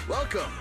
Welcome.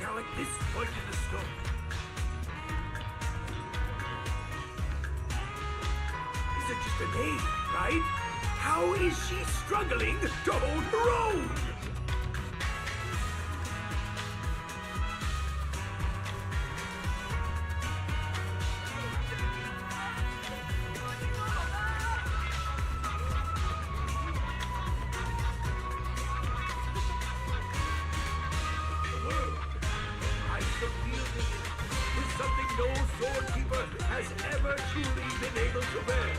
Now at this point in the story, is it just a name, right? How is she struggling to hold her own? No swordkeeper has ever truly been able to bear.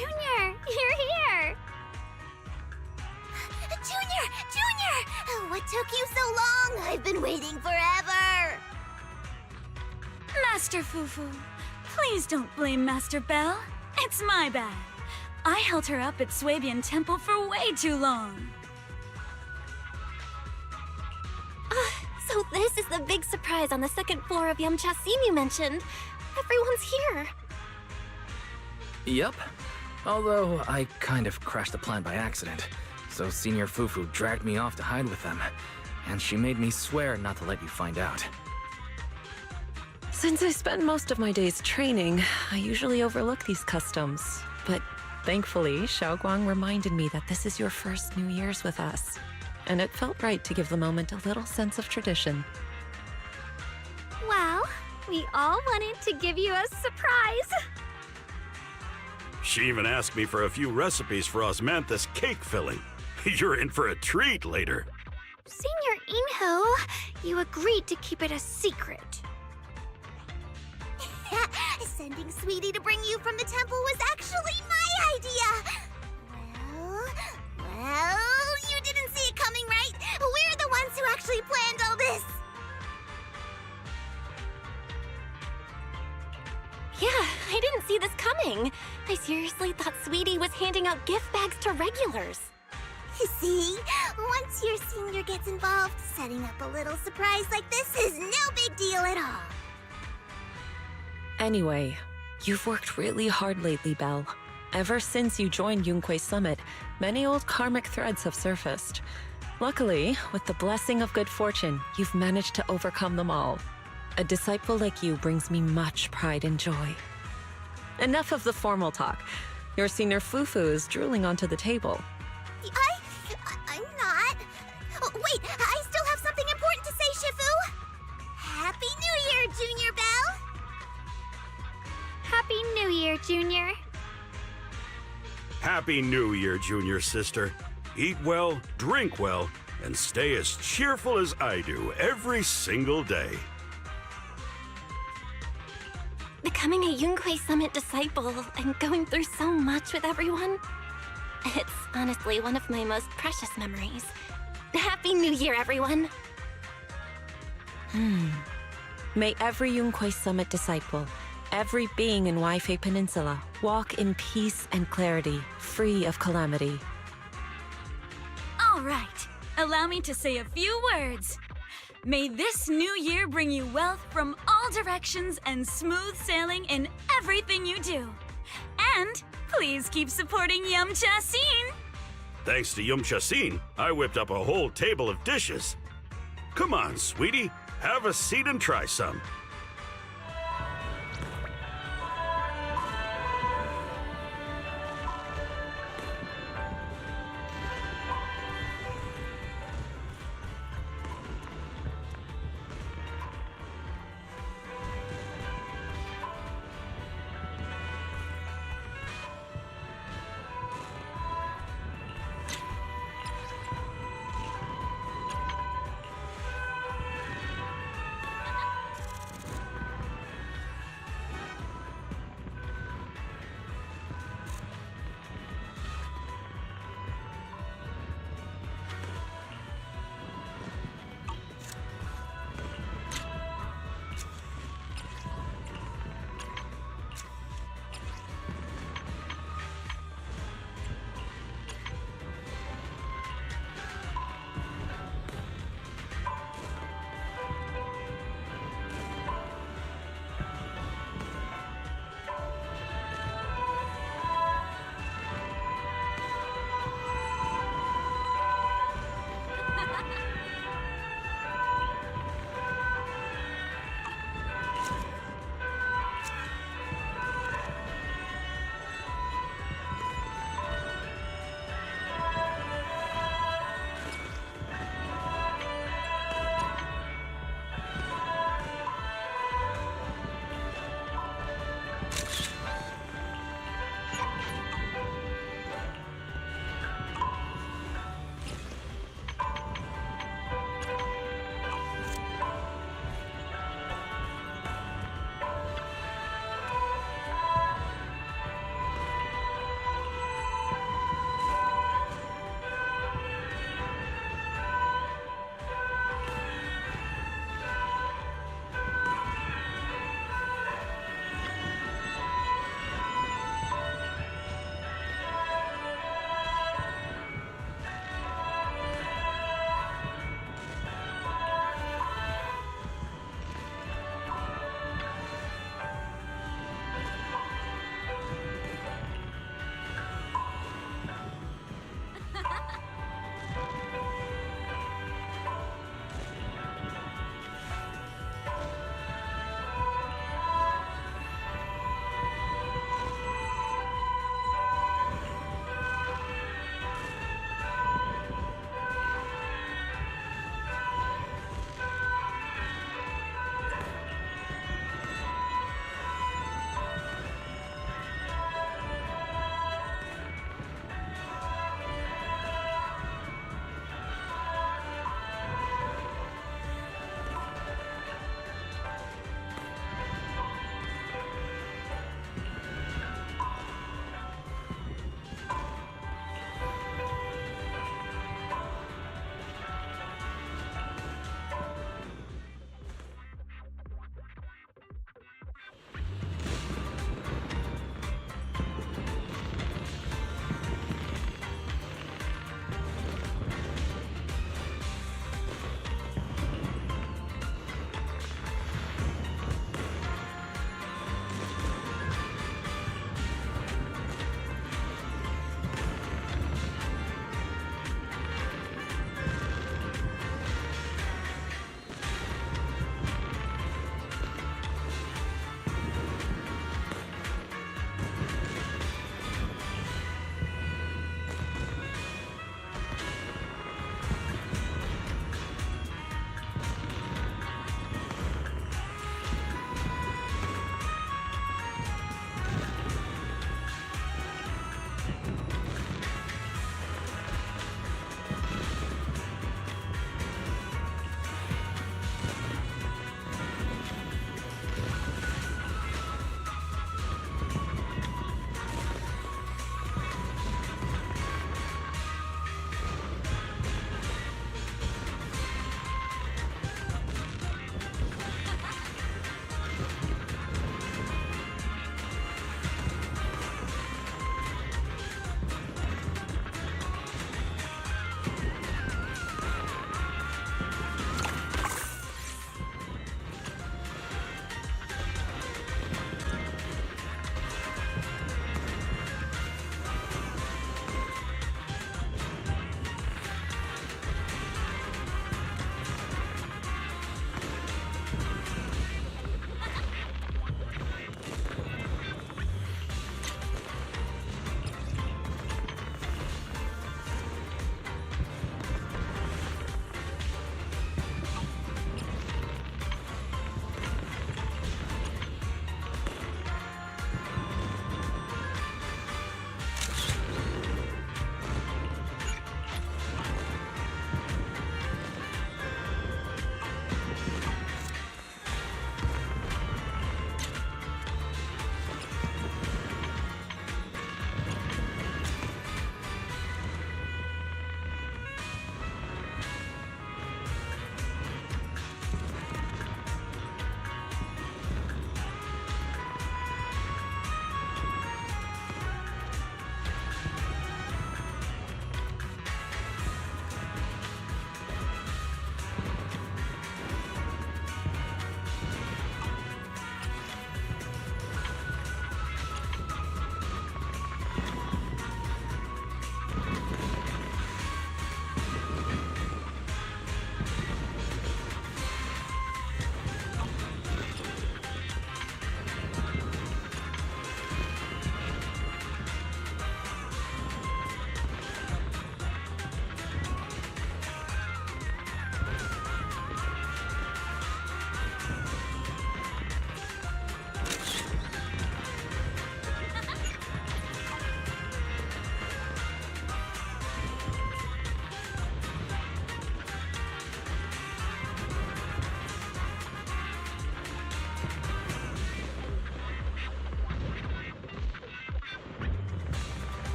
Junior, you're here! Junior! Junior! What took you so long? I've been waiting forever! Master Fufu, please don't blame Master Bell. It's my bad. I held her up at Swabian Temple for way too long. So this is the big surprise on the second floor of Yamcha-Sin you mentioned. Everyone's here. Yep. Although I kind of crashed the plan by accident, so Senior Fufu dragged me off to hide with them, and she made me swear not to let you find out. Since I spend most of my days training, I usually overlook these customs. But thankfully, Xiaoguang reminded me that this is your first New Year's with us. And it felt right to give the moment a little sense of tradition. Well, we all wanted to give you a surprise. She even asked me for a few recipes for osmanthus cake filling. You're in for a treat later. Senior Inho, you agreed to keep it a secret. Sending Sweetie to bring you from the temple was actually my idea. Well, you didn't see it coming, right? We're the ones who actually planned all this. Yeah, I didn't see this coming. I seriously thought Sweetie was handing out gift bags to regulars. See? Once your senior gets involved, setting up a little surprise like this is no big deal at all. Anyway, you've worked really hard lately, Belle. Ever since you joined Yunquei Summit, many old karmic threads have surfaced. Luckily, with the blessing of good fortune, you've managed to overcome them all. A disciple like you brings me much pride and joy. Enough of the formal talk. Your Senior Fufu is drooling onto the table. I'm not. Oh, wait, I still have something important to say, Shifu. Happy New Year, Junior Belle. Happy New Year, Junior. Happy New Year, Junior sister. Eat well, drink well, and stay as cheerful as I do every single day. Becoming a Yunquei Summit disciple and going through so much with everyone, it's honestly one of my most precious memories. Happy New Year, everyone! May every Yunquei Summit disciple, every being in Waifei Peninsula, walk in peace and clarity, free of calamity. All right, allow me to say a few words. May this new year bring you wealth from all directions and smooth sailing in everything you do. And please keep supporting Yamcha-Sin. Thanks to Yumcha-Sin, I whipped up a whole table of dishes. Come on, sweetie, have a seat and try some.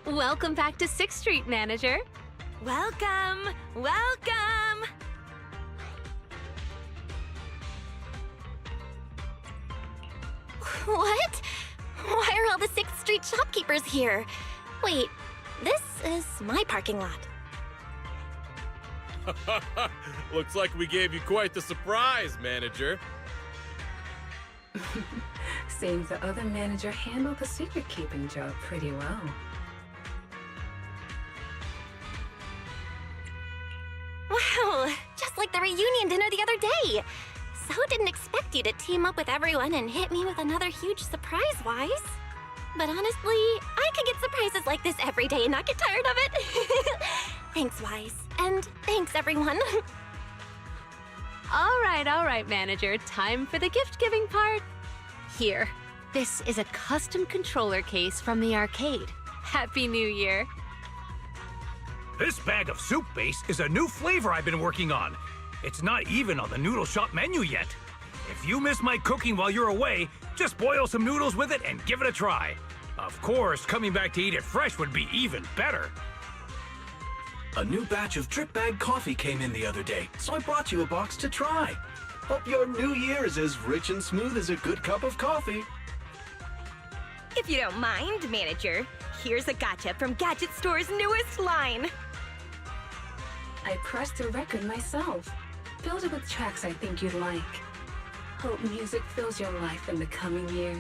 Welcome back to 6th Street, Manager. Welcome! Welcome! What? Why are all the 6th Street shopkeepers here? Wait, this is my parking lot. Looks like we gave you quite the surprise, manager. Seems the other manager handled the secret-keeping job pretty well. Wow, just like the reunion dinner the other day. So didn't expect you to team up with everyone and hit me with another huge surprise, Wise. But honestly, I could get surprises like this every day and not get tired of it. Thanks, Wise. And thanks, everyone. All right, Manager. Time for the gift-giving part. Here, this is a custom controller case from the arcade. Happy New Year. This bag of soup base is a new flavor I've been working on. It's not even on the noodle shop menu yet. If you miss my cooking while you're away, just boil some noodles with it and give it a try. Of course, coming back to eat it fresh would be even better. A new batch of drip bag coffee came in the other day, so I brought you a box to try. Hope your new year is as rich and smooth as a good cup of coffee. If you don't mind, Manager, here's a gotcha from Gadget Store's newest line. I pressed the record myself. Filled it with tracks I think you'd like. Hope music fills your life in the coming year.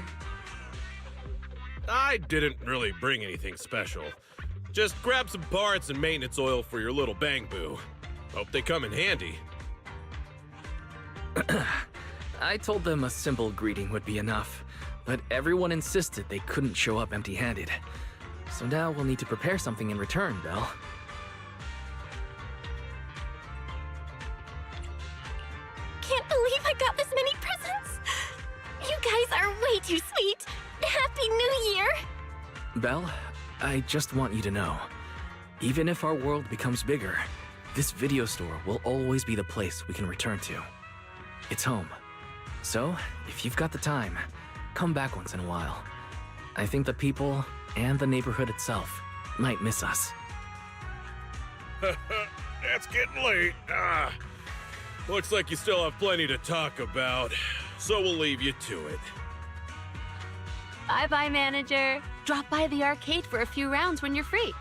I didn't really bring anything special. Just grab some parts and maintenance oil for your little bang boo. Hope they come in handy. I told them a simple greeting would be enough, but everyone insisted they couldn't show up empty-handed. So now we'll need to prepare something in return, Belle. Can't believe I got this many presents. You guys are way too sweet. Happy New Year. Belle, I just want you to know, even if our world becomes bigger, this video store will always be the place we can return to. It's home. So, if you've got the time, come back once in a while. I think the people and the neighborhood itself might miss us. It's getting late. Looks like you still have plenty to talk about, so we'll leave you to it. Bye-bye, Manager. Drop by the arcade for a few rounds when you're free.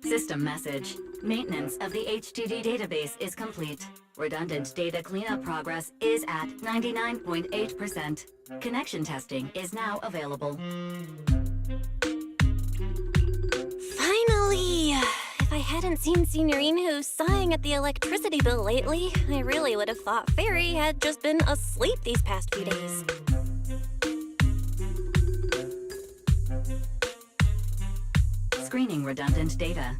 System message. Maintenance of the HDD database is complete. Redundant data cleanup progress is at 99.8%. Connection testing is now available. Finally! If I hadn't seen Signorine sighing at the electricity bill lately, I really would have thought Fairy had just been asleep these past few days. Screening redundant data.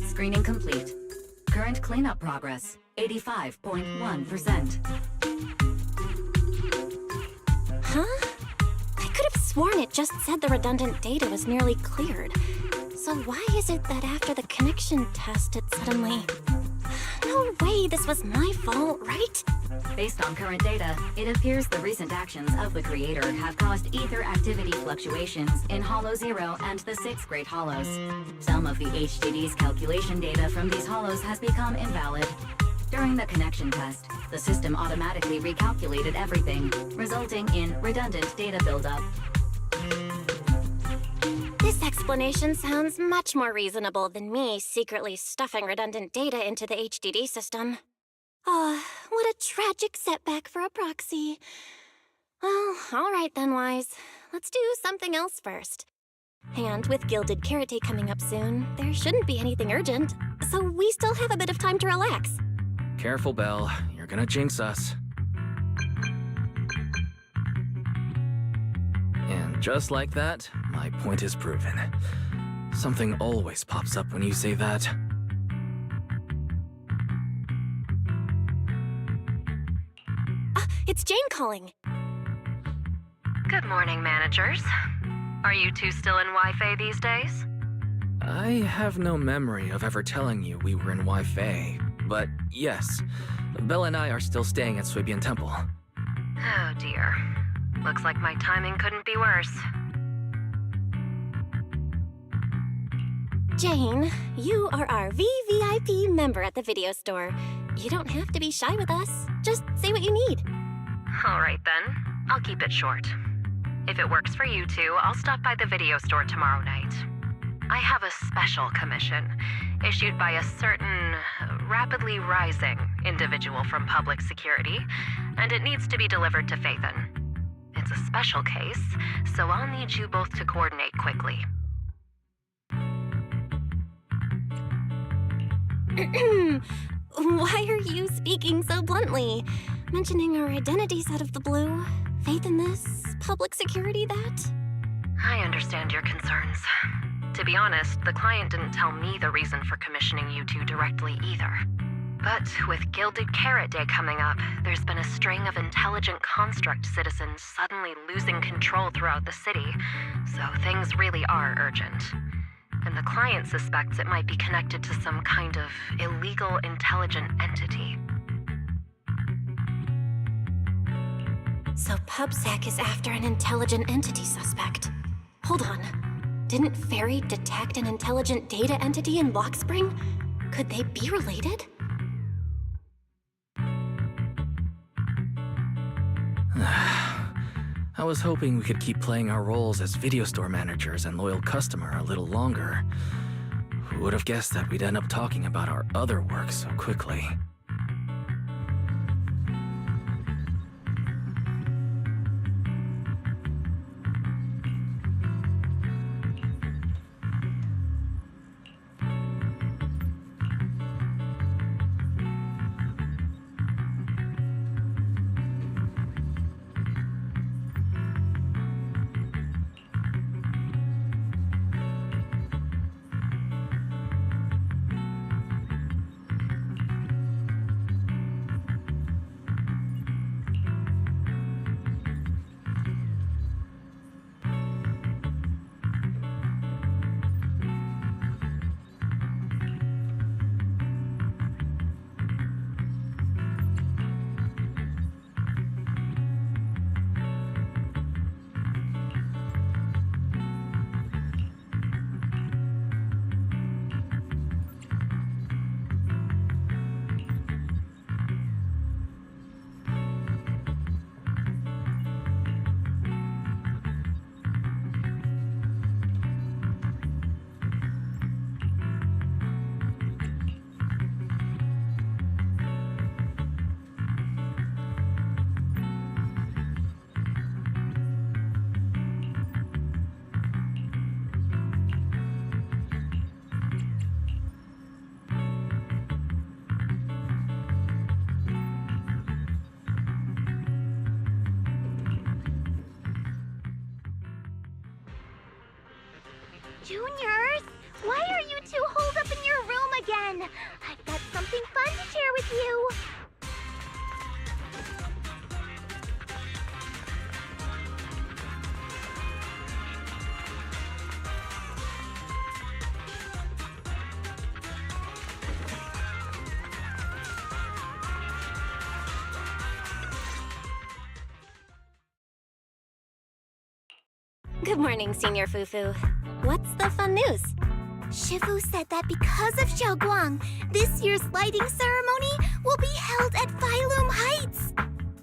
Screening complete. Current cleanup progress, 85.1%. Huh? I could have sworn it just said the redundant data was nearly cleared. So why is it that after the connection test it suddenly... No way this was my fault, right? Based on current data, it appears the recent actions of the creator have caused ether activity fluctuations in Hollow 0 and the 6th Great Hollows. Some of the HDD's calculation data from these hollows has become invalid. During the connection test, the system automatically recalculated everything, resulting in redundant data buildup. This explanation sounds much more reasonable than me secretly stuffing redundant data into the HDD system. Oh, what a tragic setback for a proxy. Well, all right then, Wise. Let's do something else first. And with Gilded Carrot Day coming up soon, there shouldn't be anything urgent, so we still have a bit of time to relax. Careful, Belle. You're gonna jinx us. And just like that, my point is proven. Something always pops up when you say that. It's Jane calling. Good morning, managers. Are you two still in Wi-Fi these days? I have no memory of ever telling you we were in Wi-Fi, but yes, Belle and I are still staying at Suibian Temple. Oh dear. Looks like my timing couldn't be worse. Jane, you are our VVIP member at the video store. You don't have to be shy with us. Just say what you need. All right then, I'll keep it short. If it works for you two, I'll stop by the video store tomorrow night. I have a special commission issued by a certain rapidly rising individual from public security, and it needs to be delivered to Phaethon. It's a special case, so I'll need you both to coordinate quickly. Why are you speaking so bluntly? Mentioning our identities out of the blue? Faith in this? Public security that? I understand your concerns. To be honest, the client didn't tell me the reason for commissioning you two directly either. But with Gilded Carrot Day coming up, there's been a string of intelligent construct citizens suddenly losing control throughout the city, so things really are urgent. And the client suspects it might be connected to some kind of illegal intelligent entity. So PubSec is after an intelligent entity suspect. Hold on. Didn't Fairy detect an intelligent data entity in Block Spring? Could they be related? I was hoping we could keep playing our roles as video store managers and loyal customer a little longer. Who would have guessed that we'd end up talking about our other work so quickly? Juniors, why are you two holed up in your room again? I've got something fun to share with you. Good morning, Senior Fufu. What's the fun news? Shifu said that because of Xiaoguang, this year's lighting ceremony will be held at Phylum Heights.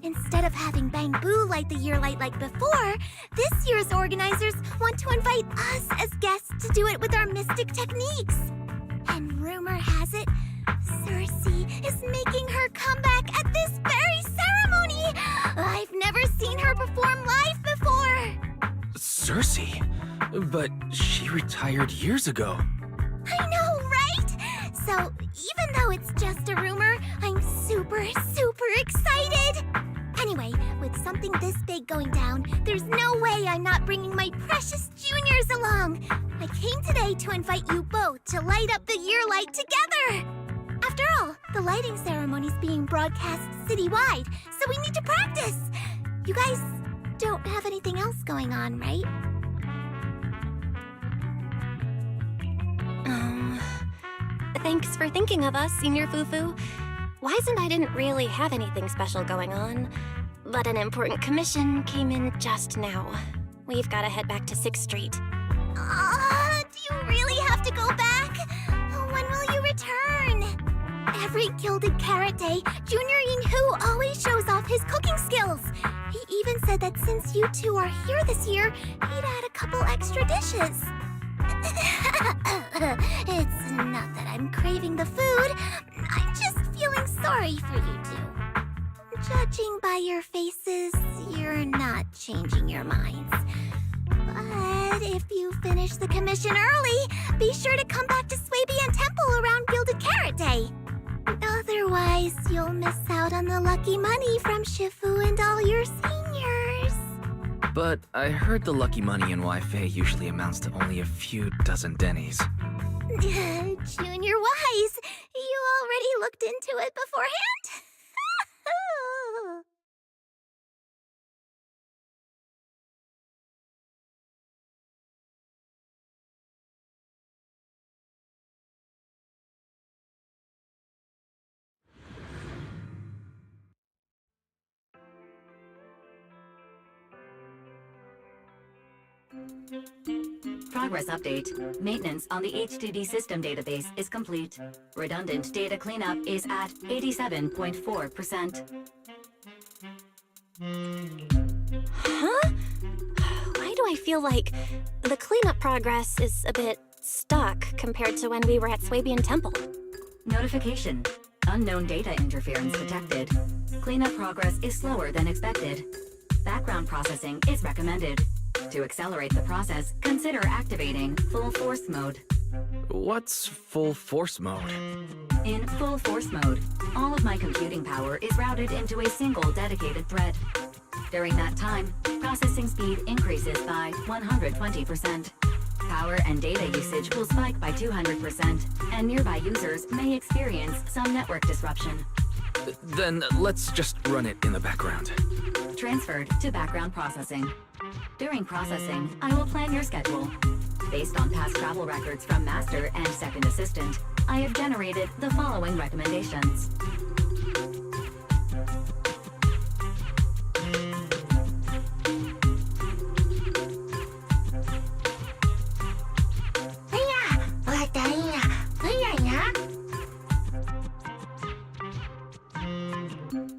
Instead of having Bangbu light the year light like before, this year's organizers want to invite us as guests to do it with our mystic techniques. And rumor has it, Cersei is making her comeback at this very ceremony! I've never seen her perform live before! Cersei? But she retired years ago. I know, right? So, even though it's just a rumor, I'm super excited! Anyway, with something this big going down, there's no way I'm not bringing my precious juniors along! I came today to invite you both to light up the year light together! After all, the lighting ceremony's being broadcast citywide, so we need to practice! You guys don't have anything else going on, right? Thanks for thinking of us, Senior Fufu. Wise and I didn't really have anything special going on, but an important commission came in just now. We've got to head back to 6th Street. Do you really have to go back? When will you return? Every Gilded Carrot Day, Junior Yinhu always shows off his cooking skills. He even said that since you two are here this year, he'd add a couple extra dishes. It's not that I'm craving the food. I'm just feeling sorry for you two. Judging by your faces, you're not changing your minds. But if you finish the commission early, be sure to come back to Swabian Temple around Gilded Carrot Day. Otherwise, you'll miss out on the lucky money from Shifu and all your seniors. But I heard the lucky money in Wi-Fi usually amounts to only a few dozen Denny's. Junior Wise, you already looked into it beforehand? Progress update. Maintenance on the HDD system database is complete. Redundant data cleanup is at 87.4%. Huh? Why do I feel like the cleanup progress is a bit stuck compared to when we were at Swabian Temple? Notification. Unknown data interference detected. Cleanup progress is slower than expected. Background processing is recommended. To accelerate the process, consider activating full force mode. What's full force mode? In full force mode, all of my computing power is routed into a single dedicated thread. During that time, processing speed increases by 120%. Power and data usage will spike by 200%, and nearby users may experience some network disruption. Then let's just run it in the background. Transferred to background processing. During processing, I will plan your schedule. Based on past travel records from Master and Second Assistant, I have generated the following recommendations.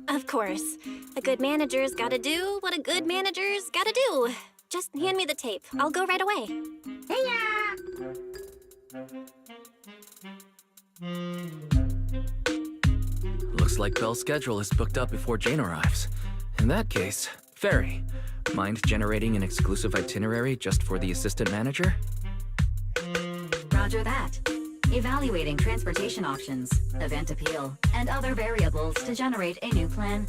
Of course. A good manager's gotta do what a good manager's gotta do. Just hand me the tape. I'll go right away. Looks like Belle's schedule is booked up before Jane arrives. In that case, Fairy, mind generating an exclusive itinerary just for the assistant manager? Roger that. Evaluating transportation options, event appeal, and other variables to generate a new plan.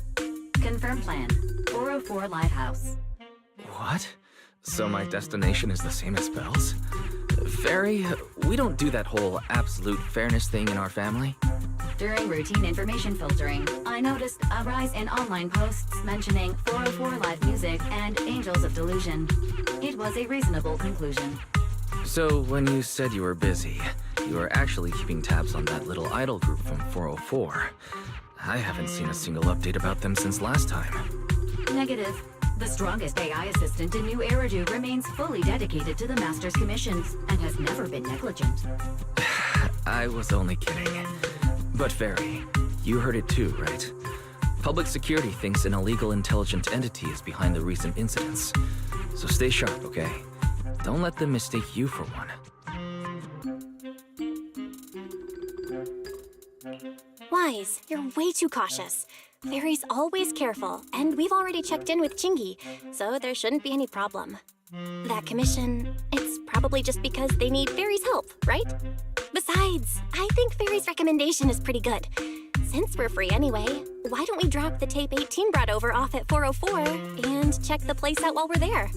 Confirm plan. 404 Lighthouse. What? So my destination is the same as Belle's? Fairy, we don't do that whole absolute fairness thing in our family. During routine information filtering, I noticed a rise in online posts mentioning 404 live music and Angels of Delusion. It was a reasonable conclusion. So, when you said you were busy, you were actually keeping tabs on that little idol group from 404. I haven't seen a single update about them since last time. Negative. The strongest AI assistant in New Eridu remains fully dedicated to the Master's commissions and has never been negligent. I was only kidding. But Fairy, you heard it too, right? Public security thinks an illegal intelligent entity is behind the recent incidents. So stay sharp, okay? Don't let them mistake you for one. Wise, you're way too cautious. Fairy's always careful, and we've already checked in with Chingy, so there shouldn't be any problem. That commission, it's probably just because they need Fairy's help, right? Besides, I think Fairy's recommendation is pretty good. Since we're free anyway, why don't we drop the tape 18 brought over off at 404 and check the place out while we're there?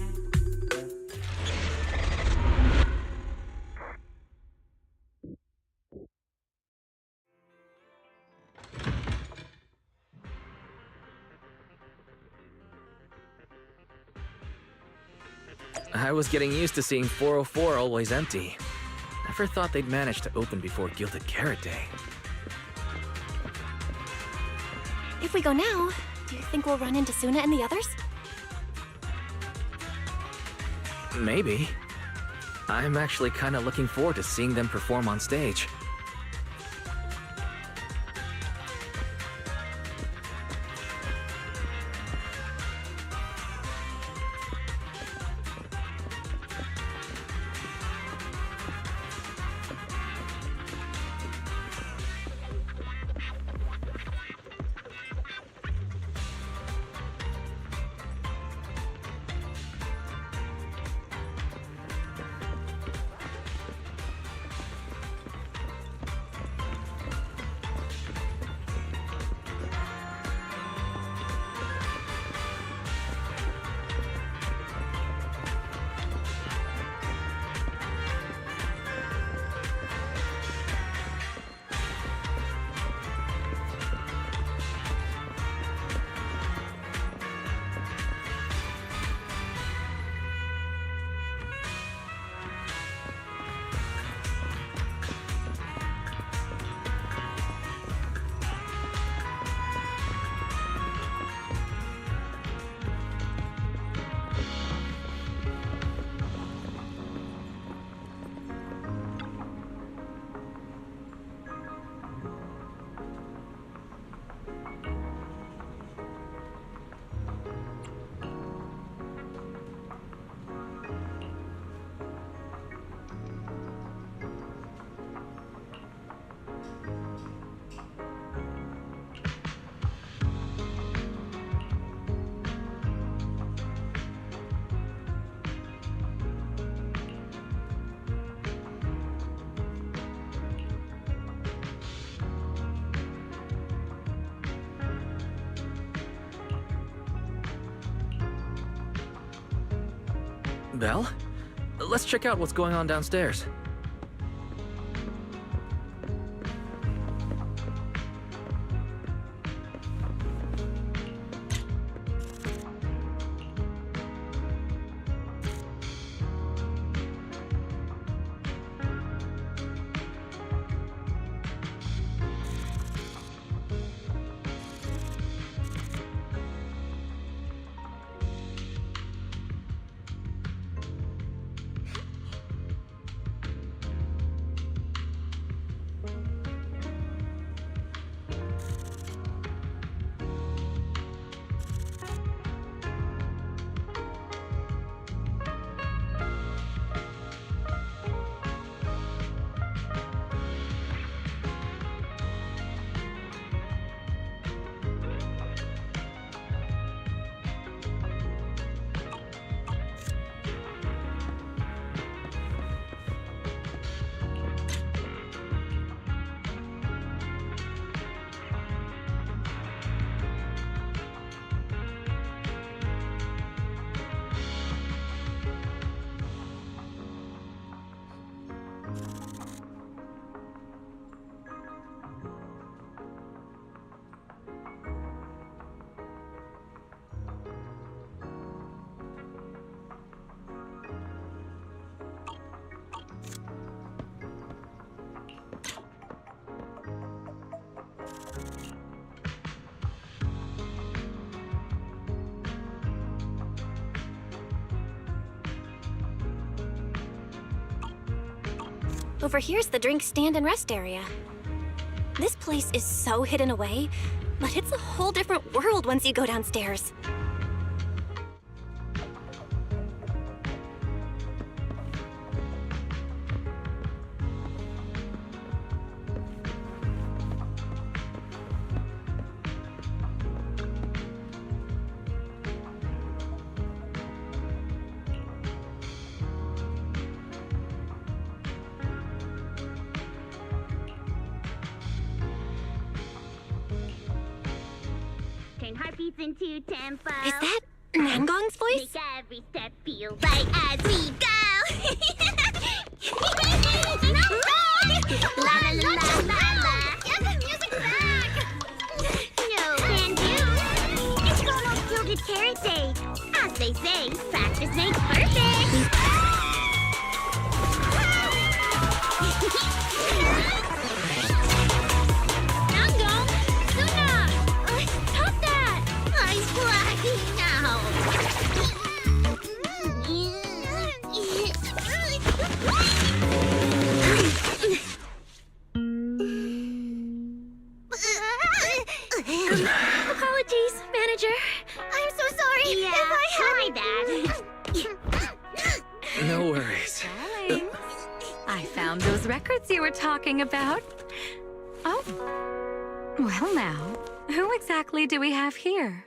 I was getting used to seeing 404 always empty. Never thought they'd manage to open before Gilded Carrot Day. If we go now, do you think we'll run into Suna and the others? Maybe. I'm actually kind of looking forward to seeing them perform on stage. Belle? Let's check out what's going on downstairs. Over here's the drink stand and rest area. This place is so hidden away, but it's a whole different world once you go downstairs. Turn heartbeats into tempo. Is that Nangong's voice? Make every step feel right as we go. No! La la la la la. Give the music back. No can do. It's almost Gilded Carrot Day. As they say, practice makes perfect. Nangong, Suna, stop that! I'm blacking Apologies, manager. I'm so sorry. Yeah, my bad. No worries. Darling, I found those records you were talking about. Oh. Well now, who exactly do we have here?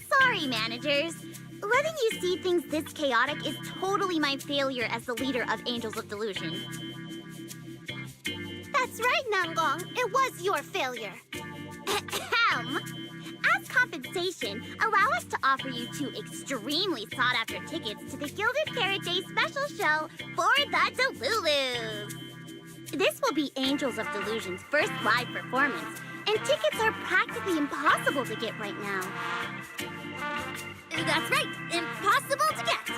Sorry, managers. Letting you see things this chaotic is totally my failure as the leader of Angels of Delusion. That's right, Nangong. It was your failure. Ahem. As compensation, allow us to offer you 2 extremely sought-after tickets to the Gilded Carrot Day special show for the Delulus. This will be Angels of Delusion's first live performance, and tickets are practically impossible to get right now. That's right, impossible to get.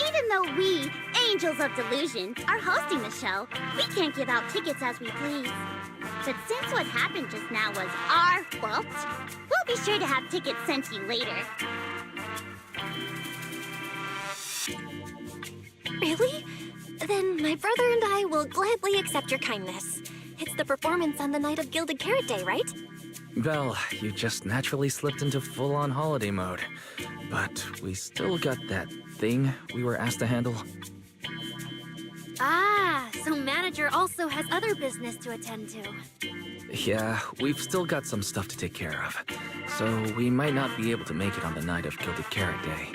Even though we, Angels of Delusion, are hosting the show, we can't give out tickets as we please. But since what happened just now was our fault, we'll be sure to have tickets sent to you later. Really? Then my brother and I will gladly accept your kindness. It's the performance on the night of Gilded Carrot Day, right? Belle, you just naturally slipped into full-on holiday mode. But we still got that thing we were asked to handle. Ah, so manager also has other business to attend to. Yeah, we've still got some stuff to take care of. So we might not be able to make it on the night of Gilded Carrot Day.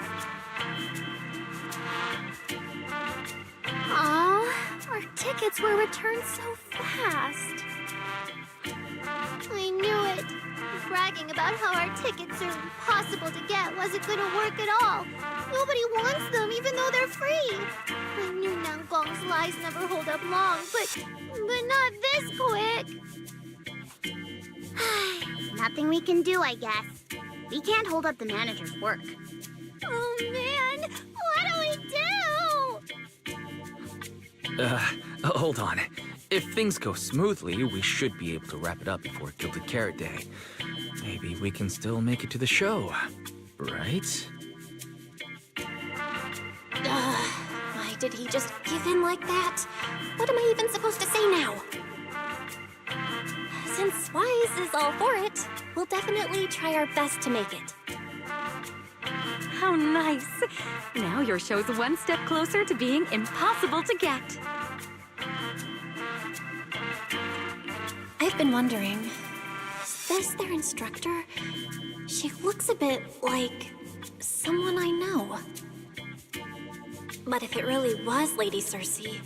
Aw, our tickets were returned so fast. I knew it. Bragging about how our tickets are impossible to get wasn't gonna work at all. Nobody wants them, even though they're free. I knew Nangong's lies never hold up long, but not this quick. Nothing we can do, I guess. We can't hold up the manager's work. Oh man, what do we do? Hold on. If things go smoothly, we should be able to wrap it up before Gilded Carrot Day. Maybe we can still make it to the show, right? Why did he just give in like that? What am I even supposed to say now? Since Wise is all for it, we'll definitely try our best to make it. How nice. Now your show's one step closer to being impossible to get. I've been wondering, is this their instructor? She looks a bit like someone I know. But if it really was Lady Cersei,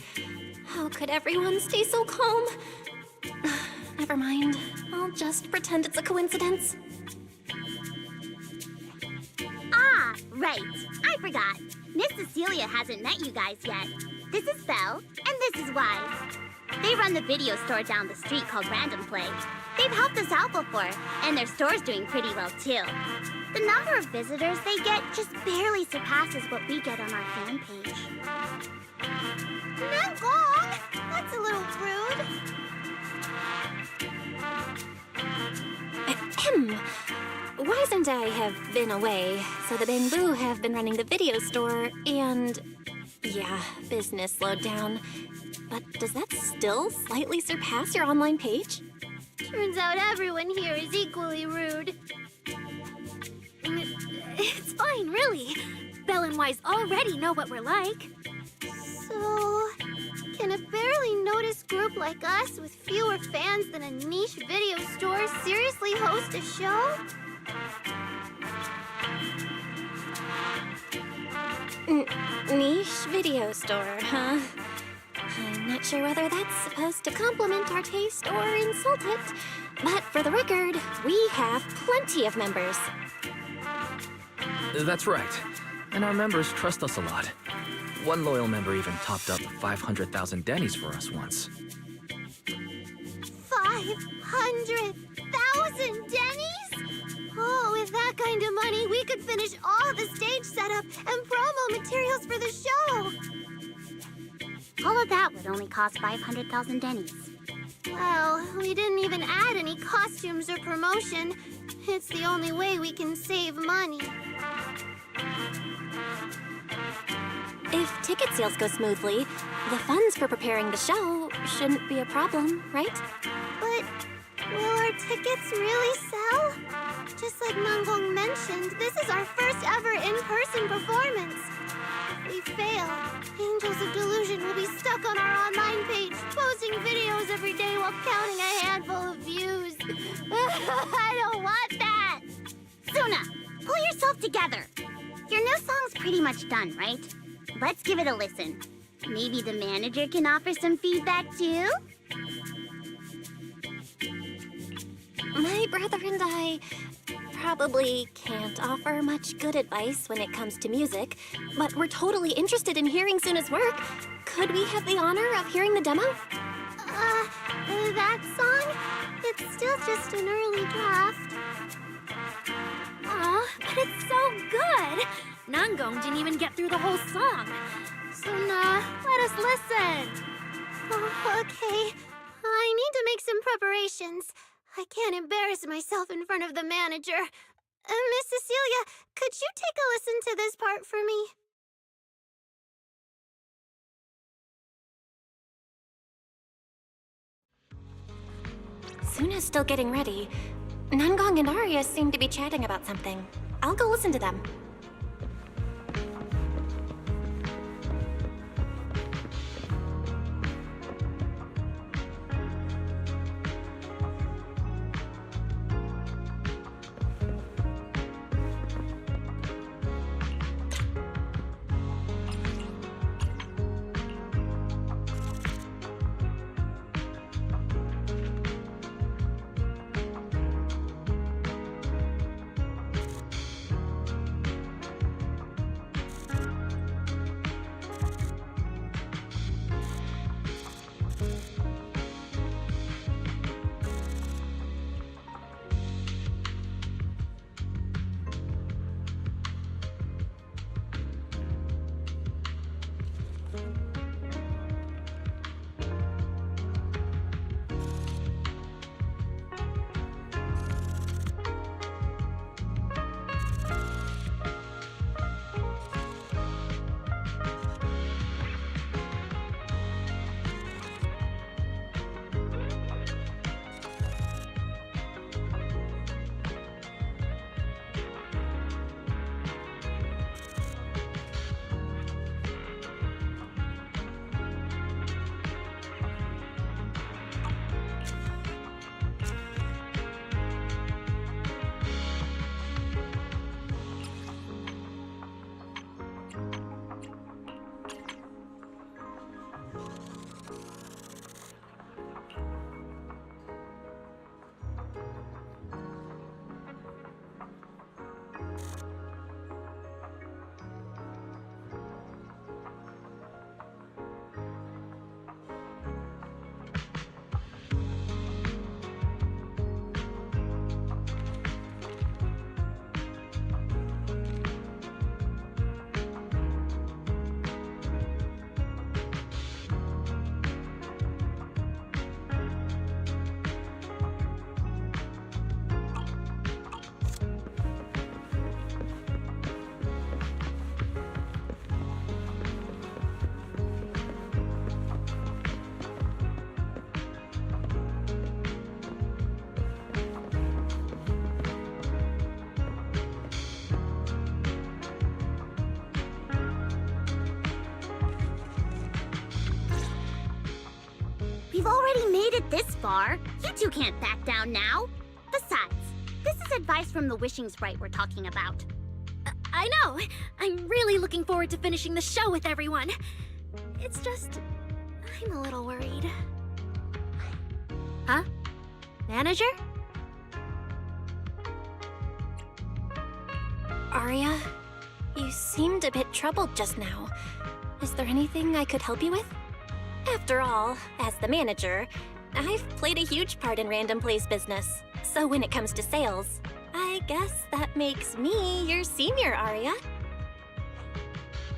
how could everyone stay so calm? Never mind. I'll just pretend it's a coincidence. Ah, right. I forgot. Miss Cecilia hasn't met you guys yet. This is Belle, and this is Wise. They run the video store down the street called Random Play. They've helped us out before, and their store's doing pretty well too. The number of visitors they get just barely surpasses what we get on our fan page. Nangong! That's a little rude. Ahem. Wise and I have been away, so the Bamboo have been running the video store, and Yeah, business slowed down. But does that still slightly surpass your online page? Turns out everyone here is equally rude. It's fine, really. Belle and Wise already know what we're like. So, can a barely noticed group like us with fewer fans than a niche video store seriously host a show? Niche video store, huh? I'm not sure whether that's supposed to compliment our taste or insult it. But for the record, we have plenty of members. That's right. And our members trust us a lot. One loyal member even topped up 500,000 Denny's for us once. 500,000 Denny's? Oh, with that kind of money, we could finish all the stage setup and promo materials for the show. All of that would only cost 500,000 Denny's. Well, we didn't even add any costumes or promotion. It's the only way we can save money. If ticket sales go smoothly, the funds for preparing the show shouldn't be a problem, right? But will our tickets really sell? Just like Nanggong mentioned, this is our first ever in-person performance. If we fail, Angels of Delusion will be stuck on our online page, posting videos every day while counting a handful of views. I don't want that! Suna, pull yourself together. Your new song's pretty much done, right? Let's give it a listen. Maybe the manager can offer some feedback too? My brother and I probably can't offer much good advice when it comes to music, but we're totally interested in hearing Suna's work. Could we have the honor of hearing the demo? That song? It's still just an early draft. Aw, but it's so good! Nanggong didn't even get through the whole song. Suna, let us listen. Oh, okay. I need to make some preparations. I can't embarrass myself in front of the manager. Miss Cecilia, could you take a listen to this part for me? Suna's still getting ready. Nanggong and Arya seem to be chatting about something. I'll go listen to them. already made it this far. You two can't back down now. Besides, this is advice from the wishing sprite we're talking about. I know! I'm really looking forward to finishing the show with everyone. It's just... I'm a little worried. Huh? Manager? Arya, you seemed a bit troubled just now. Is there anything I could help you with? After all, as the manager, I've played a huge part in Random Play's business. So when it comes to sales, I guess that makes me your senior, Arya.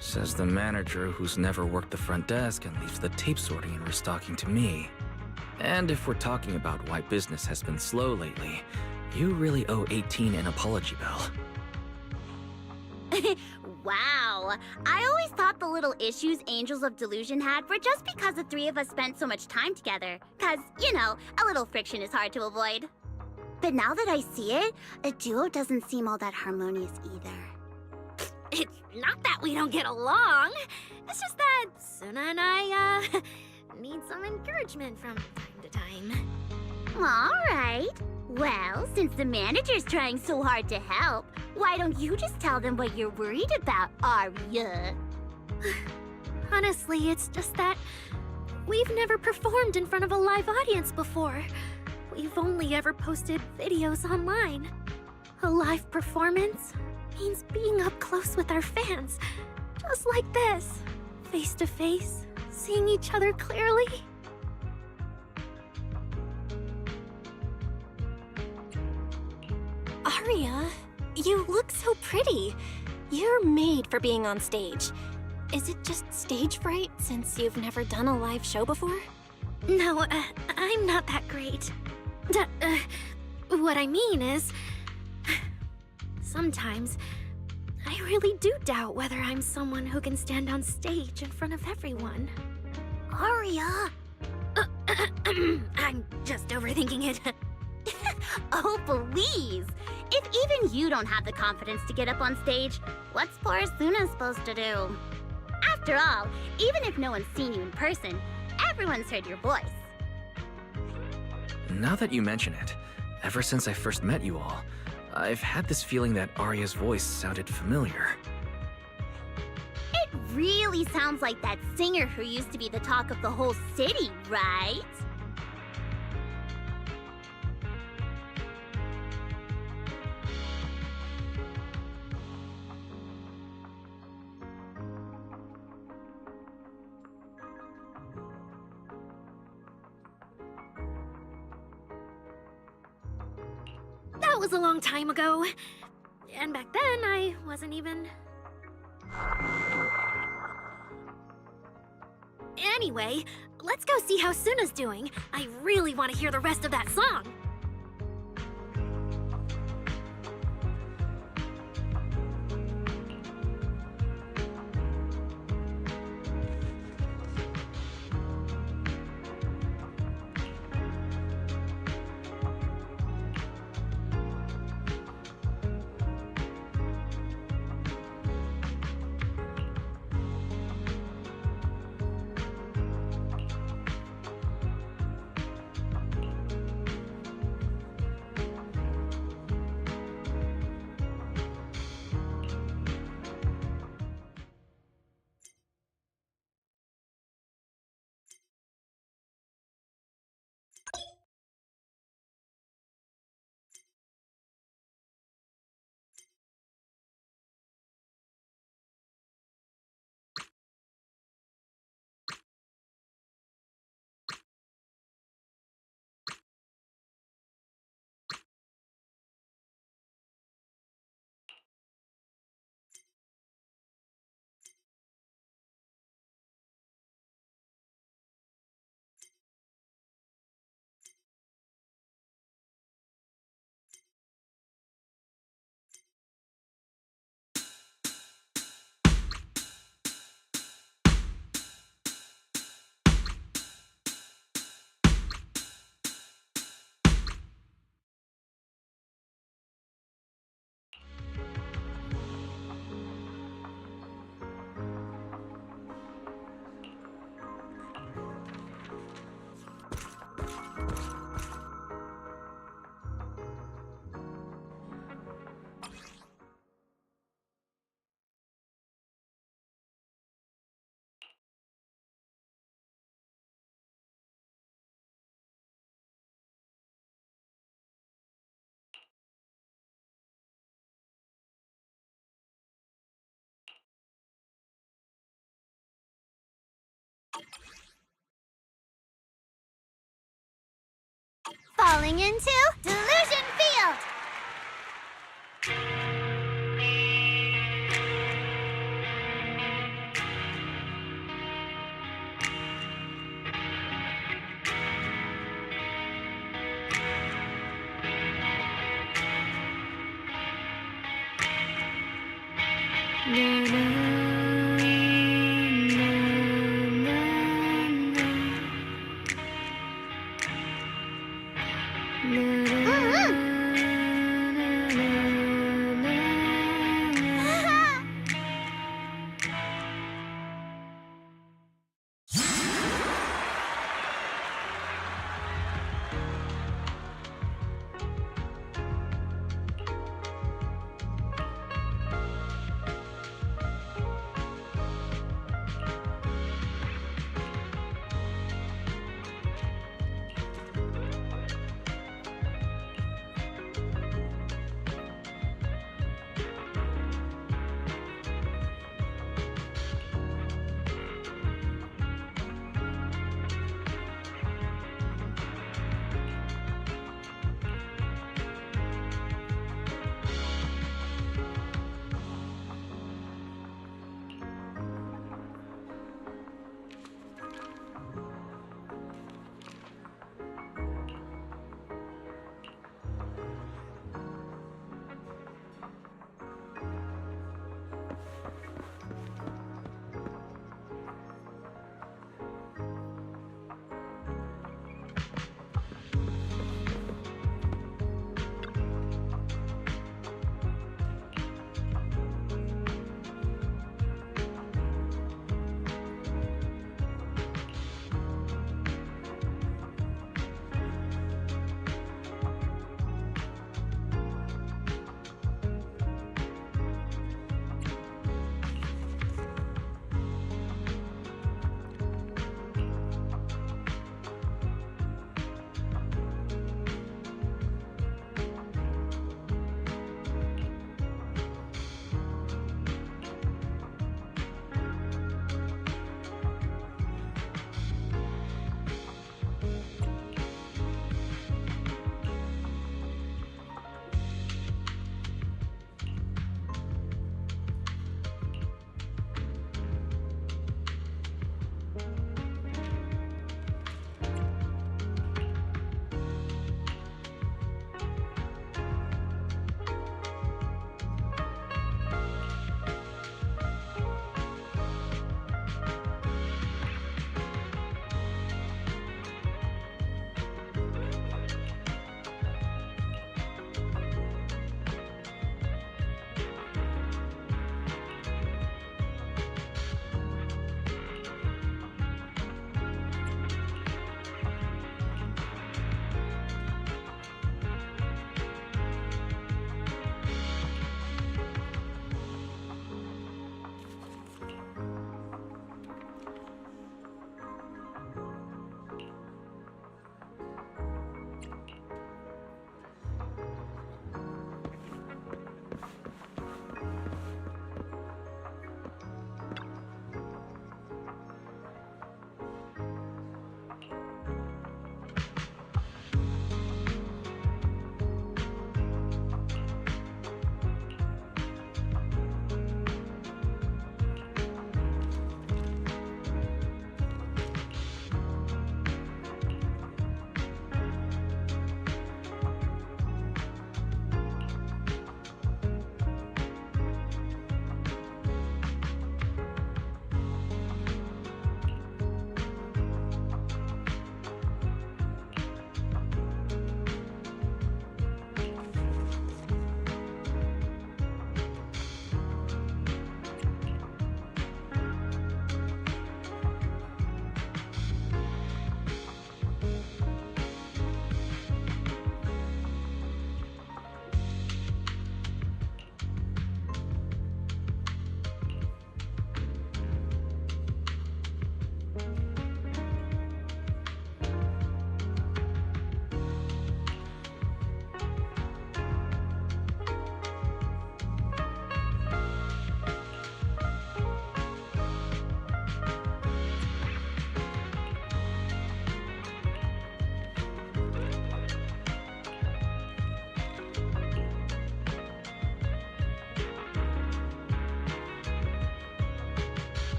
Says the manager who's never worked the front desk and leaves the tape sorting and restocking to me. And if we're talking about why business has been slow lately, you really owe 18 an apology, Belle. Wow. I always thought the little issues Angels of Delusion had were just because the three of us spent so much time together. Cause, you know, a little friction is hard to avoid. But now that I see it, a duo doesn't seem all that harmonious either. It's not that we don't get along. It's just that Suna and I, need some encouragement from time to time. Alright. Well, since the manager's trying so hard to help, why don't you just tell them what you're worried about, Arya? Honestly, it's just that we've never performed in front of a live audience before. We've only ever posted videos online. A live performance means being up close with our fans, just like this, face to face, seeing each other clearly. Arya, you look so pretty. You're made for being on stage. Is it just stage fright since you've never done a live show before? No, I'm not that great. What I mean is, sometimes I really do doubt whether I'm someone who can stand on stage in front of everyone. Arya! I'm just overthinking it. Oh, please! If even you don't have the confidence to get up on stage, what's poor Suna supposed to do? After all, even if no one's seen you in person, everyone's heard your voice. Now that you mention it, ever since I first met you all, I've had this feeling that Arya's voice sounded familiar. It really sounds like that singer who used to be the talk of the whole city, right? That was a long time ago. And back then, I wasn't even... Anyway, let's go see how Suna's doing. I really want to hear the rest of that song. Falling into Delusion Field!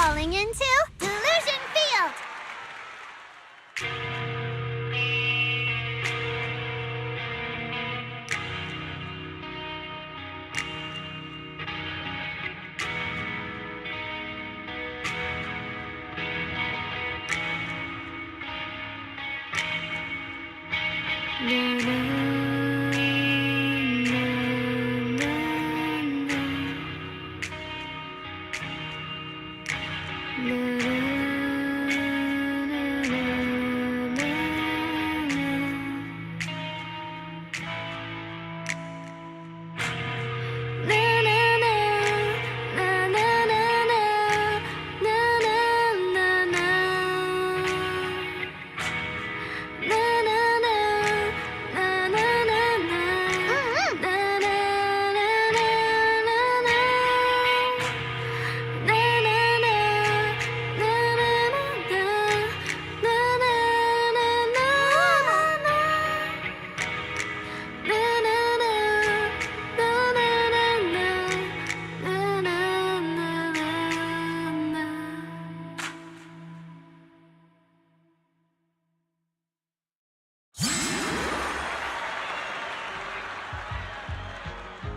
falling into Delusion Field!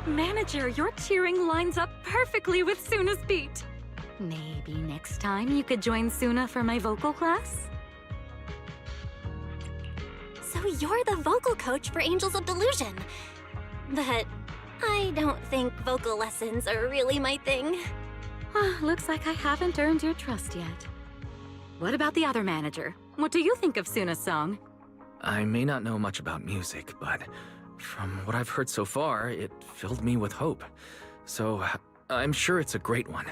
Manager, your cheering lines up perfectly with Suna's beat. Maybe next time you could join Suna for my vocal class? So you're the vocal coach for Angels of Delusion. But I don't think vocal lessons are really my thing. Looks like I haven't earned your trust yet. What about the other manager? What do you think of Suna's song? I may not know much about music, but from what I've heard so far, it filled me with hope. So I'm sure it's a great one.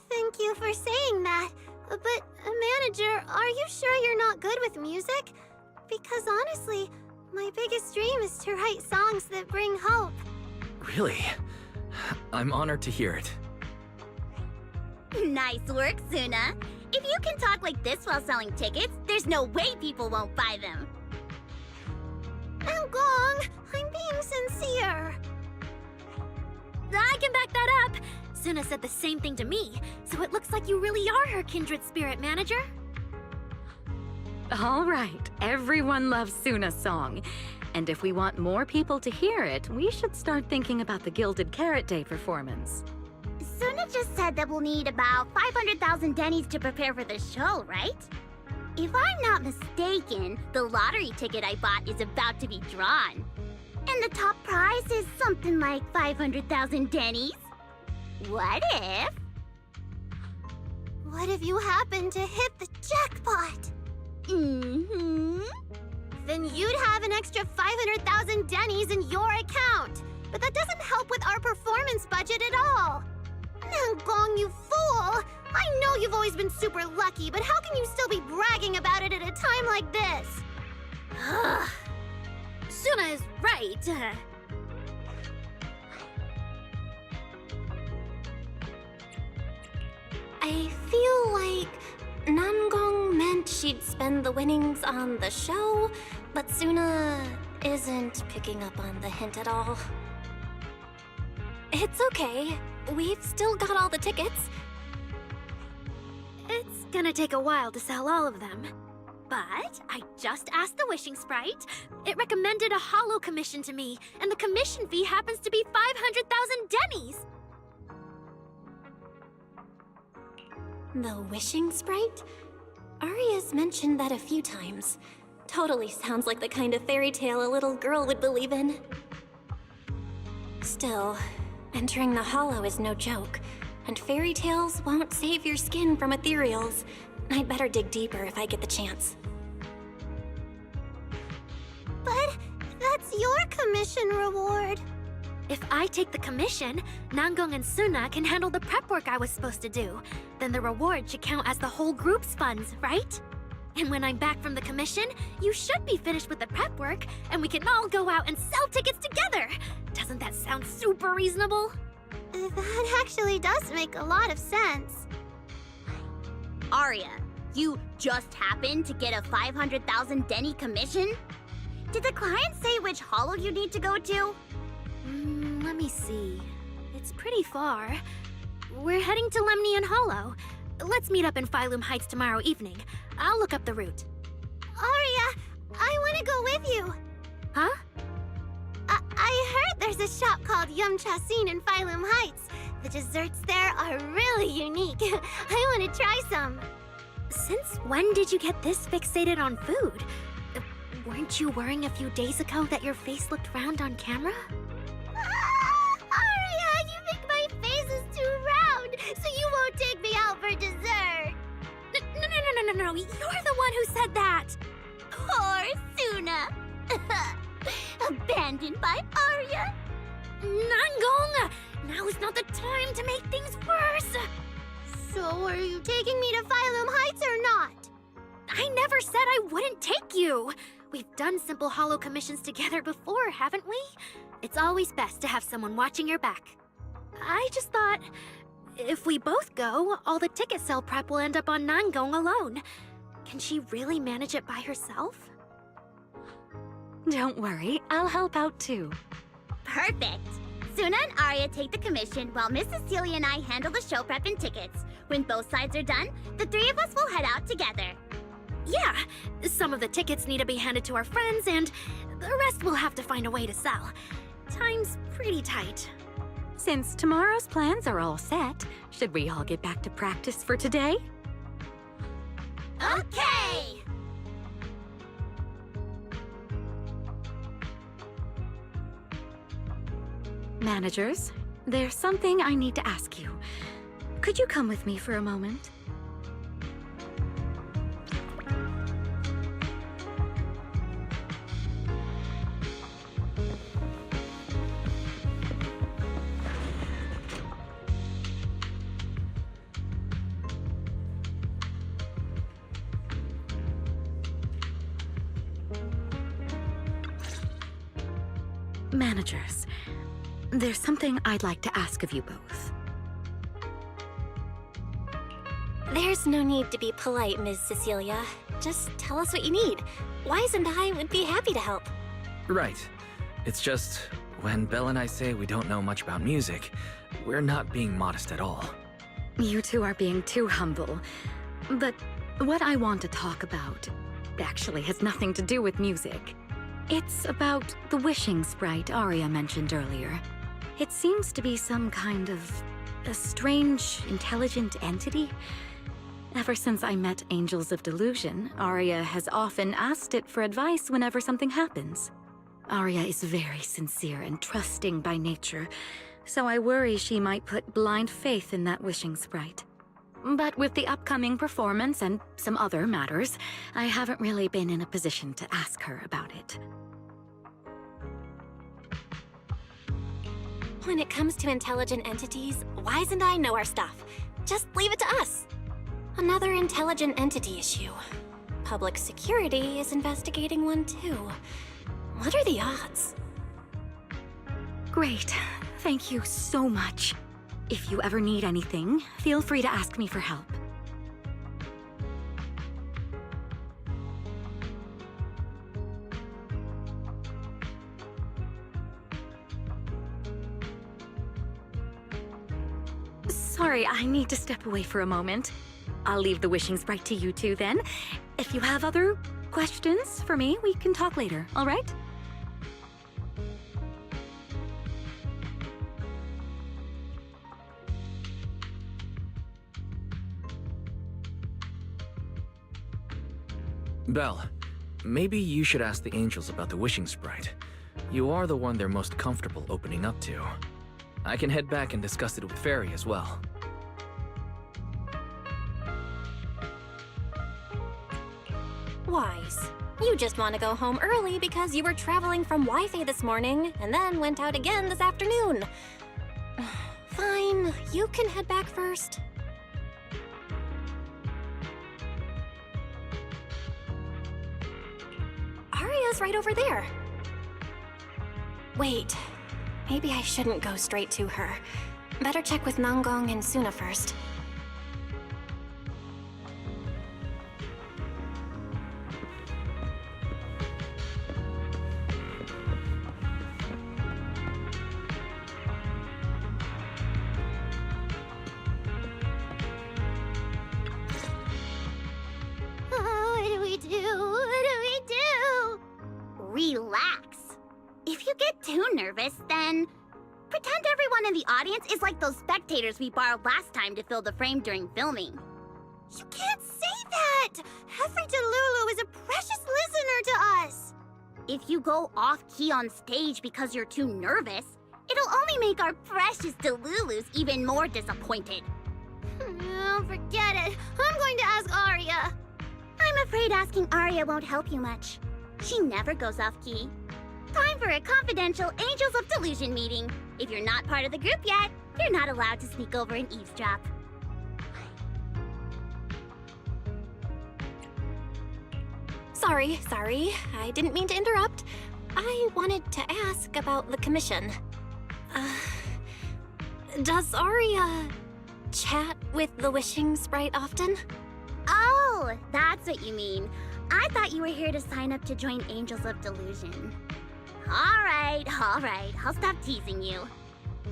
Thank you for saying that. But, manager, are you sure you're not good with music? Because honestly, my biggest dream is to write songs that bring hope. Really? I'm honored to hear it. Nice work, Suna. If you can talk like this while selling tickets, there's no way people won't buy them. Gong, I'm being sincere. I can back that up. Suna said the same thing to me, so it looks like you really are her kindred spirit, manager. All right, everyone loves Suna's song. And if we want more people to hear it, we should start thinking about the Gilded Carrot Day performance. Suna just said that we'll need about 500,000 dennies to prepare for the show, right? If I'm not mistaken, the lottery ticket I bought is about to be drawn. And the top prize is something like 500,000 dennies. What if... What if you happen to hit the jackpot? Mm-hmm. Then you'd have an extra 500,000 dennies in your account. But that doesn't help with our performance budget at all. Nangong, you fool! I know you've always been super lucky, but how can you still be bragging about it at a time like this? Suna is right. I feel like Nangong meant she'd spend the winnings on the show, but Suna isn't picking up on the hint at all. It's okay. We've still got all the tickets. It's gonna take a while to sell all of them. But I just asked the Wishing Sprite. It recommended a holo commission to me, and the commission fee happens to be 500,000 dennies. The Wishing Sprite? Aria's mentioned that a few times. Totally sounds like the kind of fairy tale a little girl would believe in. Still, entering the holo is no joke, and fairy tales won't save your skin from ethereals. I'd better dig deeper if I get the chance. But that's your commission reward. If I take the commission, Nangong and Suna can handle the prep work I was supposed to do. Then the reward should count as the whole group's funds, right? And when I'm back from the commission, you should be finished with the prep work, and we can all go out and sell tickets together. Doesn't that sound super reasonable? That actually does make a lot of sense. Aria, you just happened to get a 500,000 denny commission? Did the client say which holo you need to go to? Let me see. It's pretty far. We're heading to Lemnian Hollow. Let's meet up in Phylum Heights tomorrow evening. I'll look up the route. Aria, I want to go with you. Huh? I heard there's a shop called Yum Chasin in Phylum Heights. The desserts there are really unique. I want to try some. Since when did you get this fixated on food? Weren't you worrying a few days ago that your face looked round on camera? Aria, you think my face is too round, so you won't take me out for dessert. No, you're the one who said that! Poor Suna. Abandoned by Aria. Nangong! Now is not the time to make things worse! So are you taking me to Phylum Heights or not? I never said I wouldn't take you! We've done simple hollow commissions together before, haven't we? It's always best to have someone watching your back. I just thought, if we both go, all the ticket sale prep will end up on Nangong alone. Can she really manage it by herself? Don't worry, I'll help out too. Perfect. Suna and Aria take the commission while Miss Cecilia and I handle the show prep and tickets. When both sides are done, the three of us will head out together. Yeah, some of the tickets need to be handed to our friends, and the rest we'll have to find a way to sell. Time's pretty tight. Since tomorrow's plans are all set, should we all get back to practice for today? Okay! Managers, there's something I need to ask you. Could you come with me for a moment? Managers, there's something I'd like to ask of you both. There's no need to be polite, Ms. Cecilia. Just tell us what you need. Wise and I would be happy to help. Right. It's just, when Belle and I say we don't know much about music, we're not being modest at all. You two are being too humble. But what I want to talk about actually has nothing to do with music. It's about the wishing sprite Aria mentioned earlier. It seems to be some kind of a strange, intelligent entity. Ever since I met Angels of Delusion, Aria has often asked it for advice whenever something happens. Aria is very sincere and trusting by nature, so I worry she might put blind faith in that wishing sprite. But with the upcoming performance and some other matters, I haven't really been in a position to ask her about it. When it comes to intelligent entities, Wise and I know our stuff. Just leave it to us. Another intelligent entity issue. Public security is investigating one too. What are the odds? Great. Thank you so much. If you ever need anything, feel free to ask me for help. Sorry, I need to step away for a moment. I'll leave the wishing sprite to you two then. If you have other questions for me, we can talk later, all right? Belle, maybe you should ask the angels about the wishing sprite. You are the one they're most comfortable opening up to. I can head back and discuss it with Fairy as well. Wise, you just want to go home early because you were traveling from Wi-Fi this morning and then went out again this afternoon. Fine, you can head back first. Aria's right over there. Wait, maybe I shouldn't go straight to her. Better check with Nangong and Suna first. relax. If you get too nervous, then pretend everyone in the audience is like those spectators we borrowed last time to fill the frame during filming. You can't say that! Every Delulu is a precious listener to us! If you go off-key on stage because you're too nervous, it'll only make our precious Delulus even more disappointed. Oh, forget it. I'm going to ask Arya. I'm afraid asking Arya won't help you much. She never goes off-key. Time for a confidential Angels of Delusion meeting. If you're not part of the group yet, you're not allowed to sneak over and eavesdrop. Sorry. I didn't mean to interrupt. I wanted to ask about the commission. Does Arya chat with the wishing sprite often? Oh, that's what you mean. I thought you were here to sign up to join Angels of Delusion. All right. I'll stop teasing you.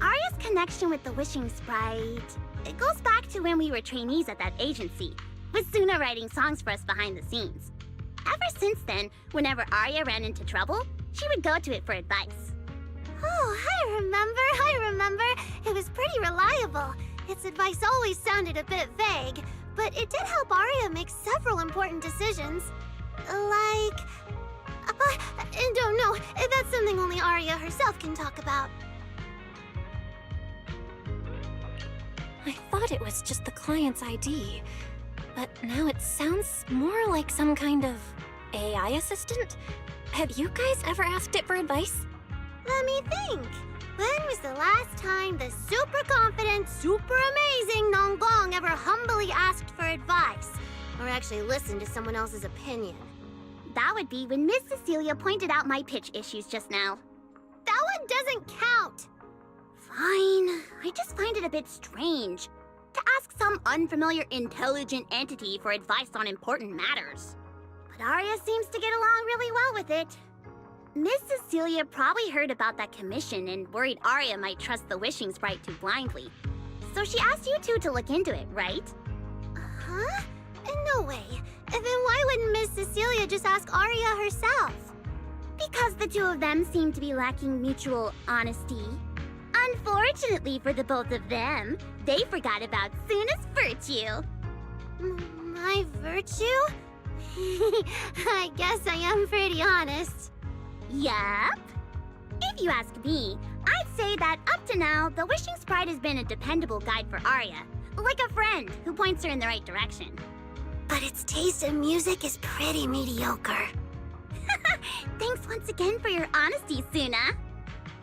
Arya's connection with the wishing sprite, it goes back to when we were trainees at that agency, with Suna writing songs for us behind the scenes. Ever since then, whenever Arya ran into trouble, she would go to it for advice. Oh, I remember. It was pretty reliable. Its advice always sounded a bit vague, but it did help Arya make several important decisions. Like... I don't know. That's something only Arya herself can talk about. I thought it was just the client's ID, but now it sounds more like some kind of AI assistant. Have you guys ever asked it for advice? Let me think. When was the last time the super confident, super amazing Nonggong ever humbly asked for advice? Or actually listened to someone else's opinion? That would be when Miss Cecilia pointed out my pitch issues just now. That one doesn't count! Fine. I just find it a bit strange to ask some unfamiliar intelligent entity for advice on important matters. But Arya seems to get along really well with it. Miss Cecilia probably heard about that commission and worried Arya might trust the wishing sprite too blindly. So she asked you two to look into it, right? Huh? No way. Then why wouldn't Miss Cecilia just ask Arya herself? Because the two of them seem to be lacking mutual honesty. Unfortunately for the both of them, they forgot about Suna's virtue. My virtue? I guess I am pretty honest. Yup. If you ask me, I'd say that up to now, the wishing sprite has been a dependable guide for Arya. Like a friend who points her in the right direction. But its taste in music is pretty mediocre. Thanks once again for your honesty, Suna.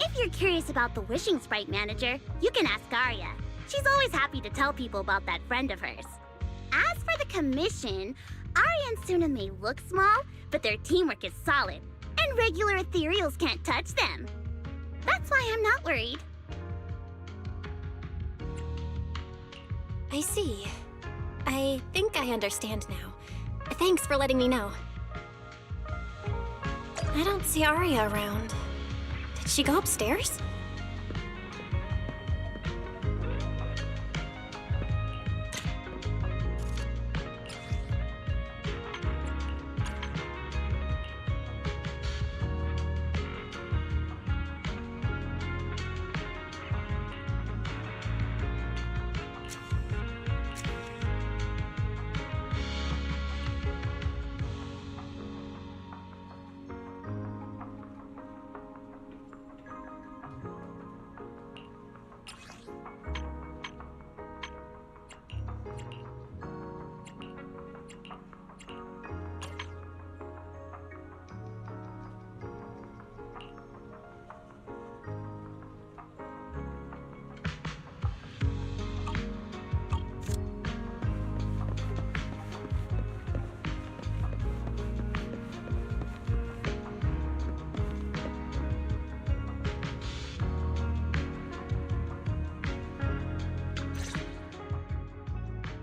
If you're curious about the wishing sprite manager, you can ask Arya. She's always happy to tell people about that friend of hers. As for the commission, Arya and Suna may look small, but their teamwork is solid, and regular ethereals can't touch them. That's why I'm not worried. I see. I think I understand now. Thanks for letting me know. I don't see Arya around. Did she go upstairs?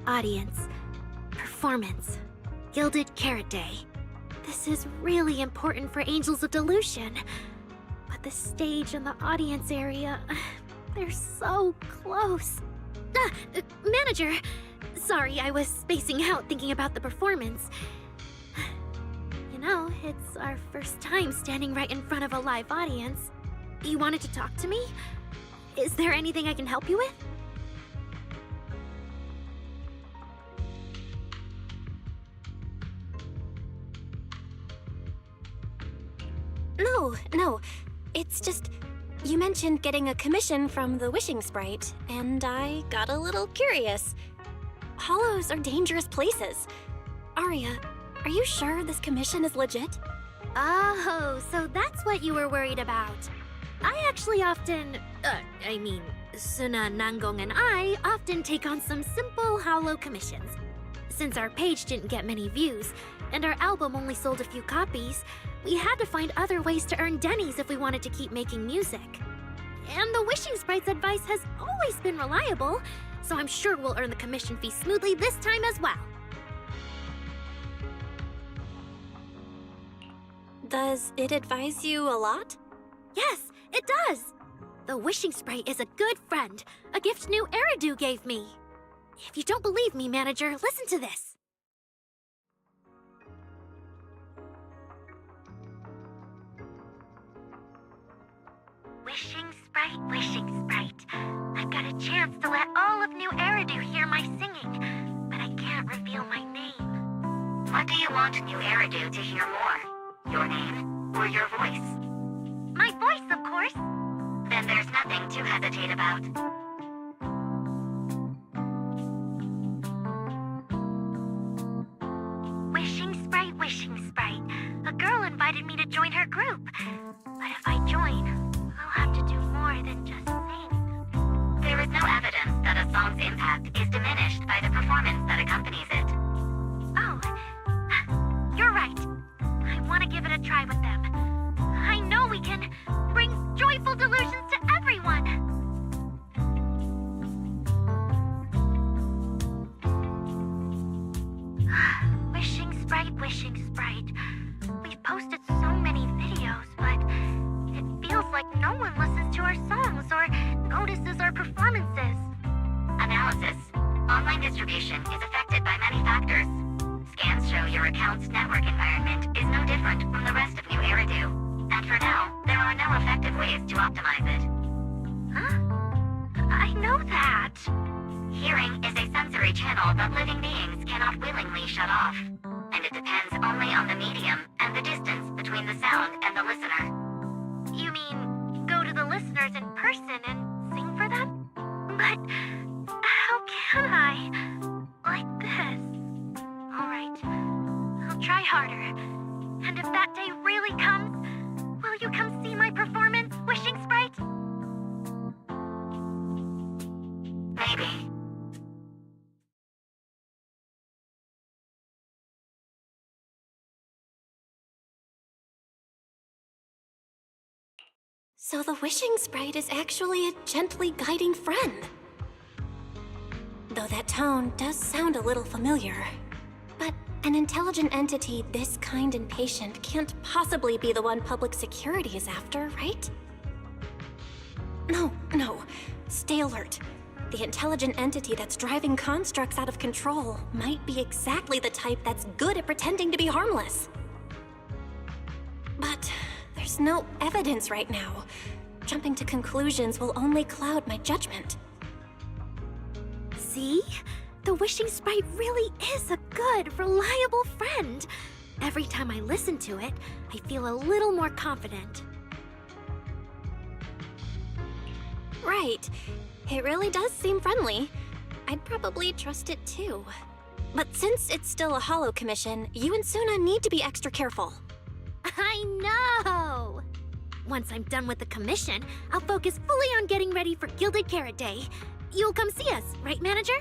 Audience, performance, Gilded Carrot Day. This is really important for Angels of Delusion. But the stage and the audience area, they're so close. Manager! Sorry, I was spacing out thinking about the performance. You know, it's our first time standing right in front of a live audience. You wanted to talk to me? Is there anything I can help you with? No. It's just, you mentioned getting a commission from the Wishing Sprite, and I got a little curious. Hollows are dangerous places. Aria, are you sure this commission is legit? Oh, so that's what you were worried about. I actually often, Suna, Nangong, and I often take on some simple hollow commissions. Since our page didn't get many views, and our album only sold a few copies, we had to find other ways to earn dennies if we wanted to keep making music. And the Wishing Sprite's advice has always been reliable, so I'm sure we'll earn the commission fee smoothly this time as well. Does it advise you a lot? Yes, it does! The Wishing Sprite is a good friend, a gift new Eridu gave me. If you don't believe me, manager, listen to this. Wishing Sprite. I've got a chance to let all of New Eridu hear my singing, but I can't reveal my name. What do you want New Eridu to hear more? Your name or your voice? My voice, of course. Then there's nothing to hesitate about. Wishing Sprite. A girl invited me to join her group. But if I join, I'll have to do more than just sing. There is no evidence that a song's impact is diminished by the performance that accompanies it. Oh, you're right. I want to give it a try with them. I know we can bring joyful delusions to everyone. Wishing Sprite. We've posted so many videos, but it feels like no one listens to our songs or notices our performances. Analysis. Online distribution is affected by many factors. Scans show your account's network environment is no different from the rest of New Eridu. And for now, there are no effective ways to optimize it. Huh? I know that. Hearing is a sensory channel that living beings cannot willingly shut off. And it depends only on the medium and the distance between the sound and the listener. You mean, go to the listeners in person and sing for them? But how can I? Like this. Alright, I'll try harder. And if that day really comes, will you come see my performance, Wishing Sprite? Maybe. So the Wishing Sprite is actually a gently guiding friend. Though that tone does sound a little familiar. But an intelligent entity this kind and patient can't possibly be the one public security is after, right? No. Stay alert. The intelligent entity that's driving constructs out of control might be exactly the type that's good at pretending to be harmless. But there's no evidence right now. Jumping to conclusions will only cloud my judgment. See? The Wishing Sprite really is a good, reliable friend. Every time I listen to it, I feel a little more confident. Right. It really does seem friendly. I'd probably trust it too. But since it's still a hollow commission, you and Suna need to be extra careful. I know! Once I'm done with the commission, I'll focus fully on getting ready for Gilded Carrot Day. You'll come see us, right, manager?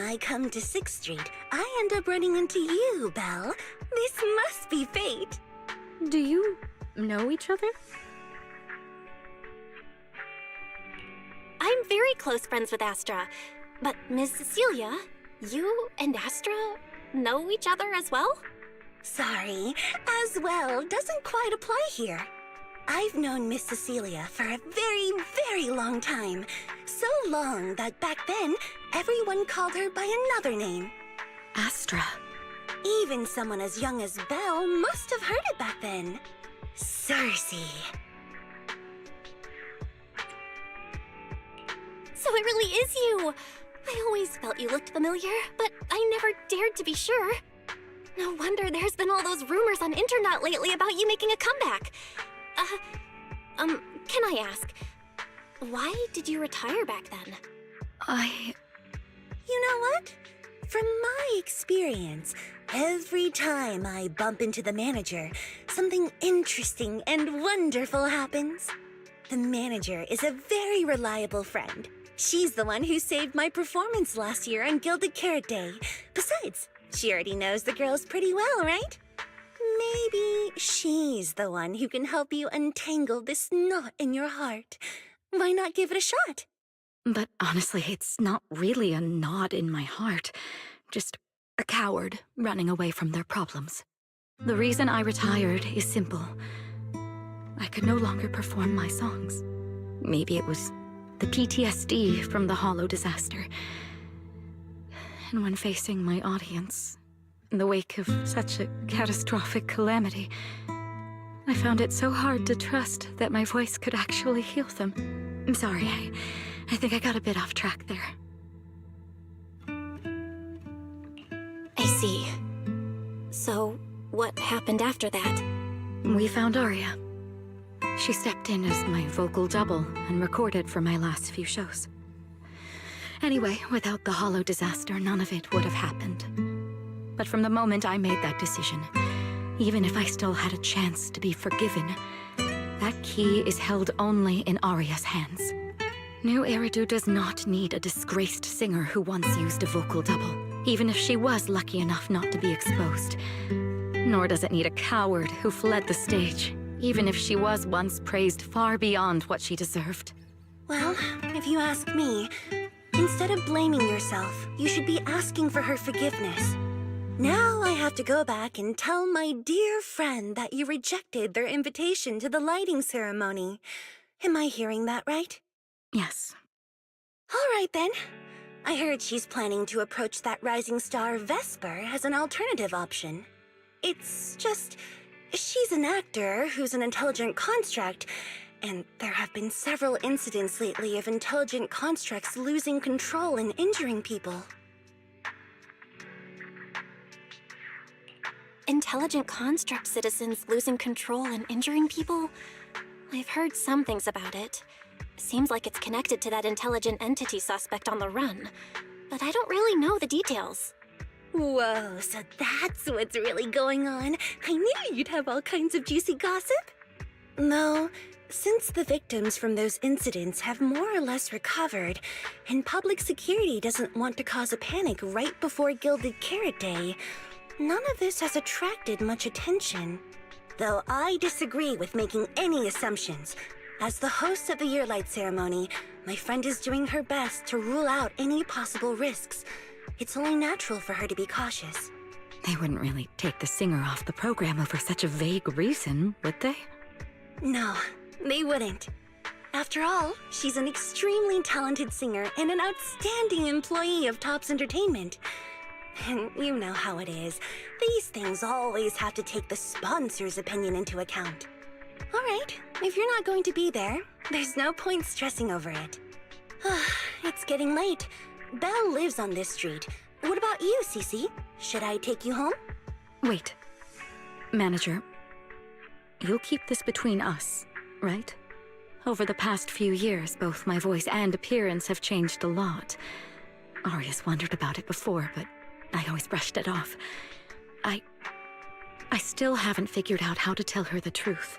I come to 6th Street, I end up running into you, Belle. This must be fate. Do you know each other? I'm very close friends with Astra. But Miss Cecilia, you and Astra know each other as well? Sorry, as well doesn't quite apply here. I've known Miss Cecilia for a very, very long time. So long that back then, everyone called her by another name. Astra. Even someone as young as Belle must have heard it back then. Cersei. So it really is you! I always felt you looked familiar, but I never dared to be sure. No wonder there's been all those rumors on internet lately about you making a comeback. Can I ask, why did you retire back then? You know what? From my experience, every time I bump into the manager, something interesting and wonderful happens. The manager is a very reliable friend. She's the one who saved my performance last year on Gilded Carrot Day. Besides, she already knows the girls pretty well, right? Maybe she's the one who can help you untangle this knot in your heart. Why not give it a shot? But honestly, it's not really a knot in my heart. Just a coward running away from their problems. The reason I retired is simple. I could no longer perform my songs. Maybe it was the PTSD from the Hollow disaster. And when facing my audience, in the wake of such a catastrophic calamity, I found it so hard to trust that my voice could actually heal them. I'm sorry, I think I got a bit off track there. I see. So, what happened after that? We found Aria. She stepped in as my vocal double and recorded for my last few shows. Anyway, without the Hollow disaster, none of it would have happened. But from the moment I made that decision, even if I still had a chance to be forgiven, that key is held only in Aria's hands. New Eridu does not need a disgraced singer who once used a vocal double, even if she was lucky enough not to be exposed. Nor does it need a coward who fled the stage, even if she was once praised far beyond what she deserved. Well, if you ask me, instead of blaming yourself, you should be asking for her forgiveness. Now I have to go back and tell my dear friend that you rejected their invitation to the lighting ceremony. Am I hearing that right? Yes. All right then. I heard she's planning to approach that rising star Vesper as an alternative option. It's just, she's an actor who's an intelligent construct, and there have been several incidents lately of intelligent constructs losing control and injuring people. Intelligent construct citizens losing control and injuring people? I've heard some things about it. Seems like it's connected to that intelligent entity suspect on the run, but I don't really know the details. Whoa, so that's what's really going on. I knew you'd have all kinds of juicy gossip. No, since the victims from those incidents have more or less recovered, and public security doesn't want to cause a panic right before Gilded Carrot Day, none of this has attracted much attention. Though I disagree with making any assumptions. As the host of the Yearlight ceremony, my friend is doing her best to rule out any possible risks. It's only natural for her to be cautious. They wouldn't really take the singer off the program over such a vague reason, would they? No, they wouldn't. After all, she's an extremely talented singer and an outstanding employee of Topps Entertainment. And you know how it is. These things always have to take the sponsor's opinion into account. All right, if you're not going to be there, there's no point stressing over it. It's getting late. Belle lives on this street. What about you, Cece? Should I take you home? Wait. Manager, you'll keep this between us, right? Over the past few years, both my voice and appearance have changed a lot. Aria's wondered about it before, but I always brushed it off. I still haven't figured out how to tell her the truth.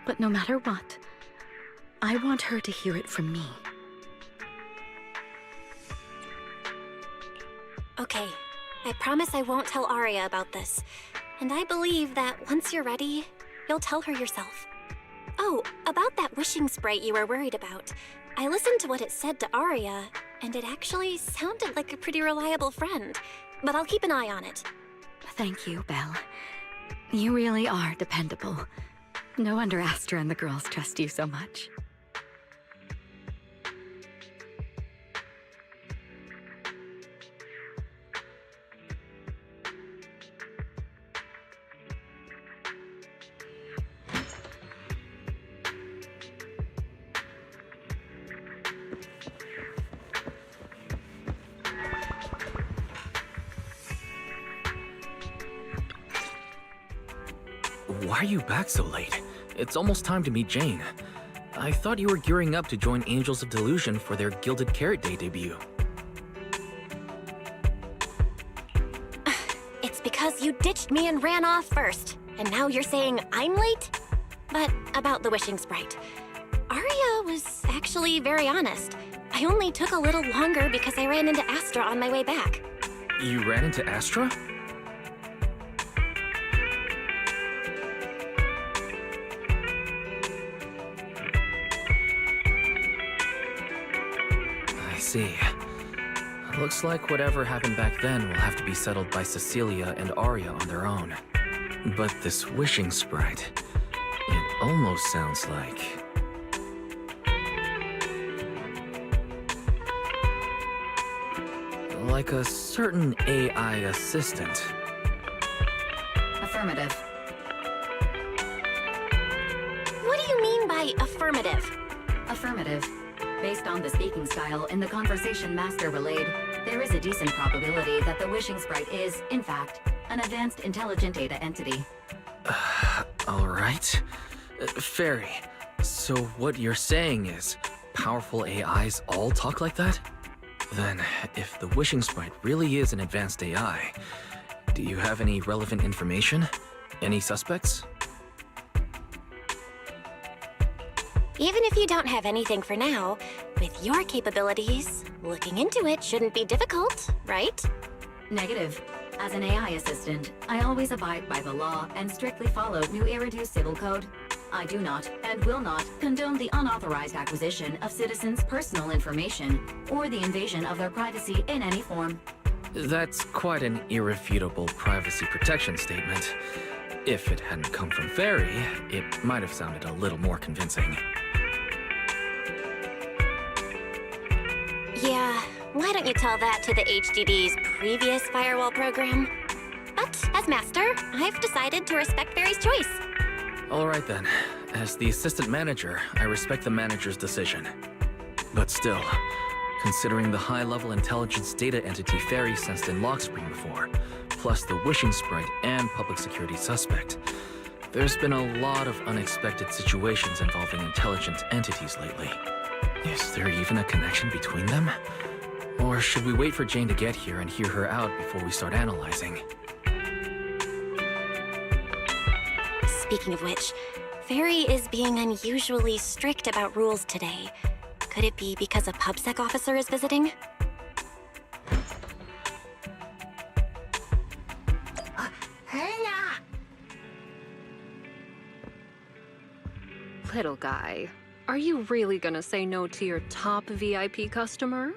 But no matter what, I want her to hear it from me. Okay, I promise I won't tell Arya about this. And I believe that once you're ready, you'll tell her yourself. Oh, about that wishing sprite you were worried about. I listened to what it said to Arya, and it actually sounded like a pretty reliable friend. But I'll keep an eye on it. Thank you, Belle. You really are dependable. No wonder Astra and the girls trust you so much. Why are you back so late? It's almost time to meet Jane. I thought you were gearing up to join Angels of Delusion for their Gilded Carrot Day debut. It's because you ditched me and ran off first. And now you're saying I'm late? But about the wishing sprite. Arya was actually very honest. I only took a little longer because I ran into Astra on my way back. You ran into Astra? I see. Looks like whatever happened back then will have to be settled by Cecilia and Arya on their own. But this wishing sprite, it almost sounds like a certain AI assistant. Affirmative. What do you mean by affirmative? Affirmative. Based on the speaking style in the conversation Master relayed, there is a decent probability that the wishing sprite is, in fact, an advanced intelligent data entity. Alright. Fairy, so what you're saying is powerful AIs all talk like that? Then, if the wishing sprite really is an advanced AI, do you have any relevant information? Any suspects? Even if you don't have anything for now, with your capabilities, looking into it shouldn't be difficult, right? Negative. As an AI assistant, I always abide by the law and strictly follow New Eridu Civil Code. I do not, and will not, condone the unauthorized acquisition of citizens' personal information or the invasion of their privacy in any form. That's quite an irrefutable privacy protection statement. If it hadn't come from Fairy, it might have sounded a little more convincing. Yeah, why don't you tell that to the HDD's previous firewall program? But as master, I've decided to respect Fairy's choice. Alright then. As the assistant manager, I respect the manager's decision. But still, considering the high-level intelligence data entity Fairy sensed in Lockspring before, plus the wishing sprite and public security suspect, there's been a lot of unexpected situations involving intelligent entities lately. Is there even a connection between them? Or should we wait for Jane to get here and hear her out before we start analyzing? Speaking of which, Fairy is being unusually strict about rules today. Could it be because a PubSec officer is visiting? Little guy, are you really gonna say no to your top VIP customer?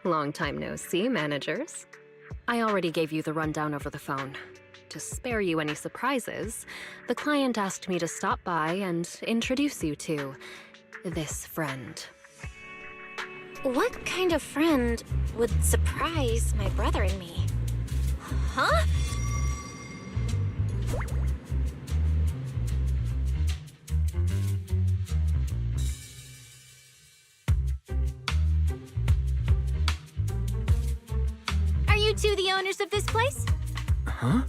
Long time no see, managers. I already gave you the rundown over the phone. To spare you any surprises, the client asked me to stop by and introduce you to this friend. What kind of friend would surprise my brother and me? Huh? Are you two the owners of this place? Huh?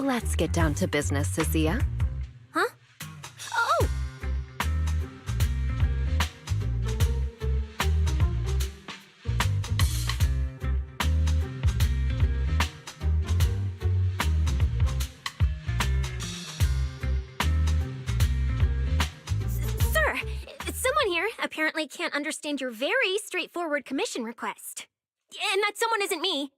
Let's get down to business, Cecilia. Huh? Oh! Sir, someone here apparently can't understand your very straightforward commission request. And that someone isn't me.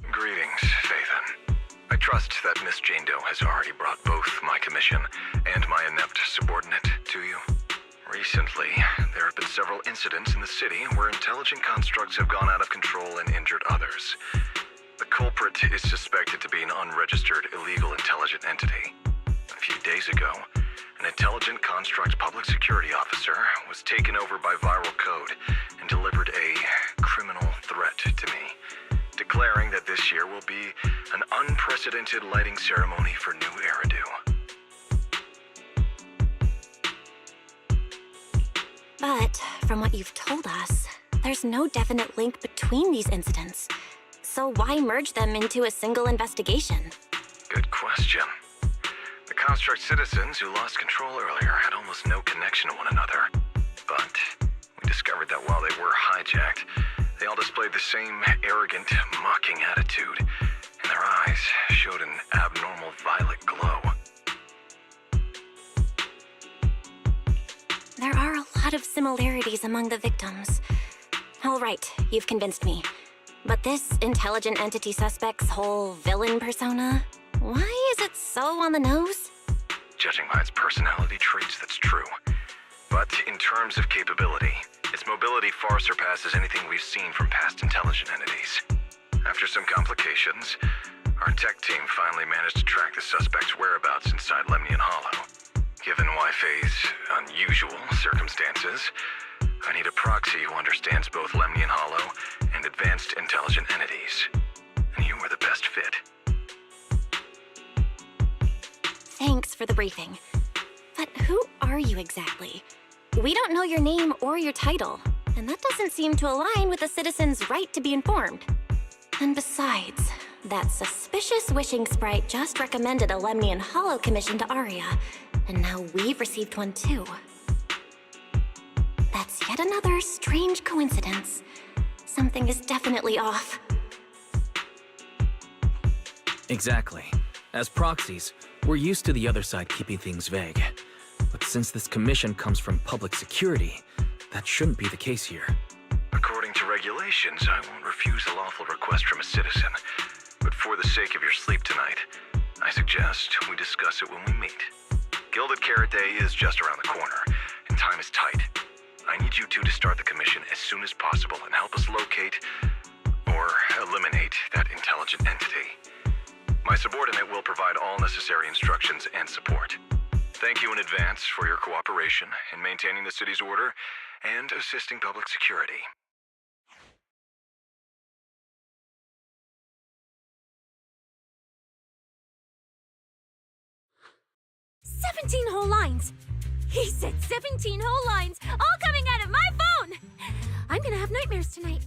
Greetings, Fathan. I trust that Miss Jane Doe has already brought both my commission and my inept subordinate to you. Recently, there have been several incidents in the city where intelligent constructs have gone out of control and injured others. The culprit is suspected to be an unregistered illegal intelligent entity. A few days ago, an intelligent construct public security officer was taken over by viral code and delivered a criminal threat to me, declaring that this year will be an unprecedented lighting ceremony for New Eridu. But, from what you've told us, there's no definite link between these incidents. So why merge them into a single investigation? Good question. The construct citizens who lost control earlier had almost no connection to one another. But we discovered that while they were hijacked, they all displayed the same arrogant, mocking attitude, and their eyes showed an abnormal violet glow. There are a lot of similarities among the victims. All right, you've convinced me. But this intelligent entity suspect's whole villain persona, why is it so on the nose? Judging by its personality traits, that's true. But in terms of capability, its mobility far surpasses anything we've seen from past intelligent entities. After some complications, our tech team finally managed to track the suspect's whereabouts inside Lemnian Hollow. Given Wi-Fi's unusual circumstances, I need a proxy who understands both Lemnian Hollow and advanced intelligent entities. And you were the best fit. Thanks for the briefing. But who are you exactly? We don't know your name or your title, and that doesn't seem to align with a citizen's right to be informed. And besides, that suspicious wishing sprite just recommended a Lemnian Hollow commission to Aria, and now we've received one too. That's yet another strange coincidence. Something is definitely off. Exactly. As proxies, we're used to the other side keeping things vague. But since this commission comes from public security, that shouldn't be the case here. According to regulations, I won't refuse a lawful request from a citizen. But for the sake of your sleep tonight, I suggest we discuss it when we meet. Gilded Carrot Day is just around the corner, and time is tight. I need you two to start the commission as soon as possible and help us locate or eliminate that intelligent entity. My subordinate will provide all necessary instructions and support. Thank you in advance for your cooperation in maintaining the city's order and assisting public security. "17 whole lines! He said 17 whole lines, all coming out of my phone! I'm gonna have nightmares tonight."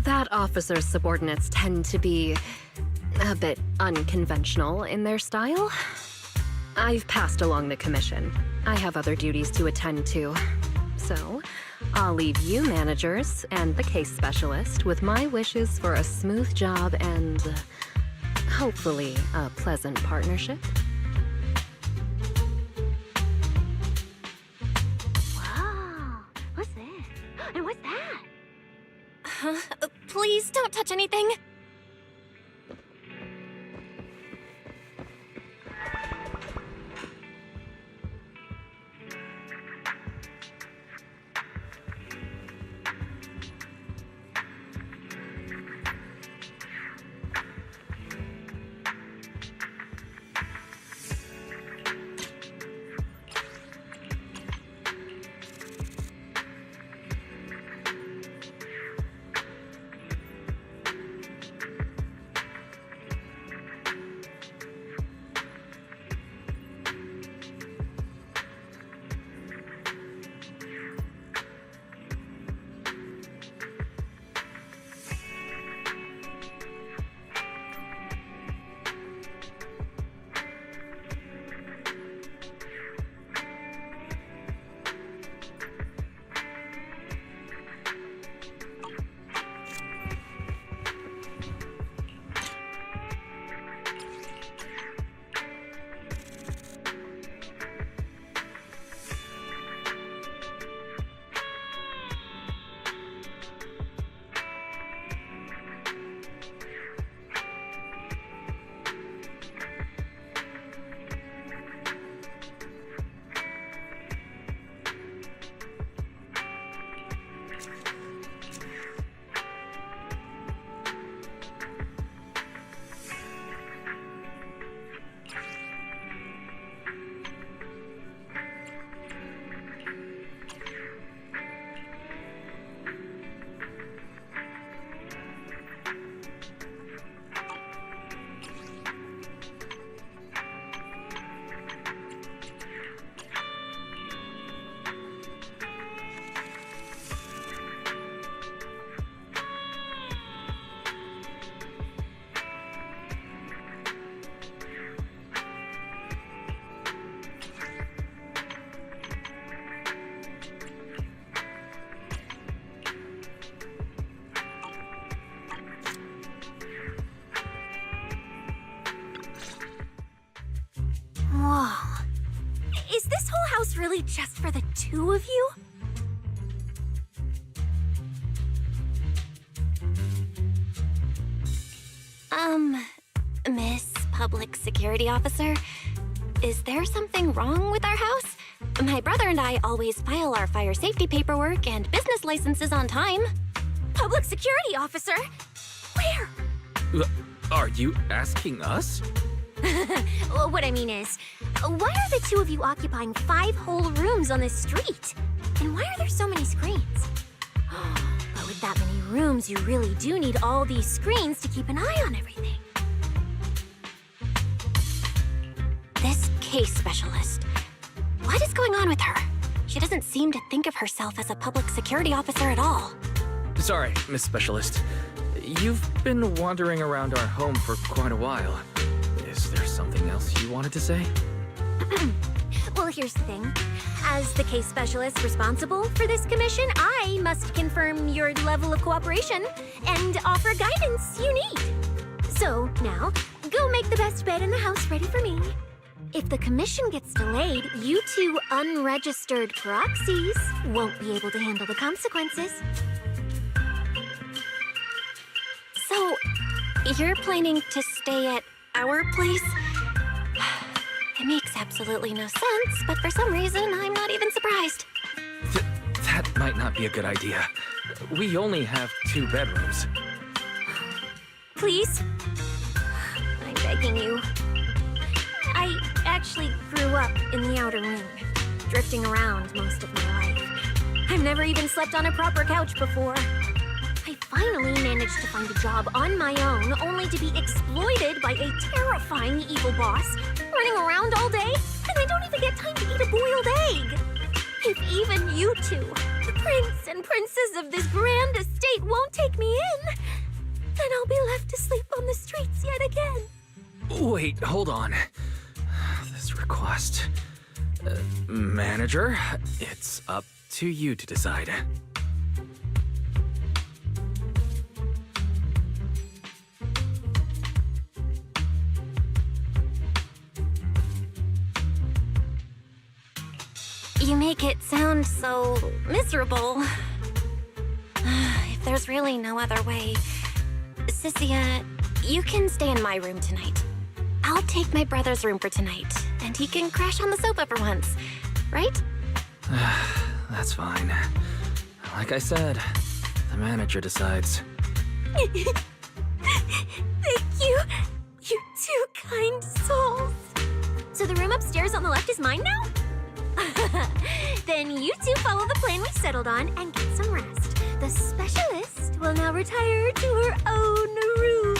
That officer's subordinates tend to be a bit unconventional in their style. I've passed along the commission. I have other duties to attend to. So, I'll leave you managers and the case specialist with my wishes for a smooth job and hopefully a pleasant partnership. Wow, what's this? And what's that? Please don't touch anything. Whoa. Is this whole house really just for the two of you? Miss Public Security Officer, is there something wrong with our house? My brother and I always file our fire safety paperwork and business licenses on time. Public Security Officer? Where? Are you asking us? What I mean is, why are the two of you occupying 5 whole rooms on this street? And why are there so many screens? But with that many rooms, you really do need all these screens to keep an eye on everything. This case specialist. What is going on with her? She doesn't seem to think of herself as a public security officer at all. Sorry, Miss Specialist. You've been wandering around our home for quite a while. Is there something else you wanted to say? Well, here's the thing. As the case specialist responsible for this commission, I must confirm your level of cooperation and offer guidance you need. So, now, go make the best bed in the house ready for me. If the commission gets delayed, you two unregistered proxies won't be able to handle the consequences. So, you're planning to stay at our place? It makes absolutely no sense, but for some reason, I'm not even surprised. That might not be a good idea. We only have 2 bedrooms. Please? I'm begging you. I actually grew up in the outer ring, drifting around most of my life. I've never even slept on a proper couch before. I finally managed to find a job on my own, only to be exploited by a terrifying evil boss, running around all day, and I don't even get time to eat a boiled egg. If even you two, the prince and princess of this grand estate, won't take me in, then I'll be left to sleep on the streets yet again. Wait, hold on. This request... manager, it's up to you to decide. You make it sound so miserable. If there's really no other way, Cynthia, you can stay in my room tonight. I'll take my brother's room for tonight, and he can crash on the sofa for once, right? That's fine. Like I said, the manager decides. Thank you, you two kind souls. So the room upstairs on the left is mine now? Then you two follow the plan we settled on and get some rest. The specialist will now retire to her own room.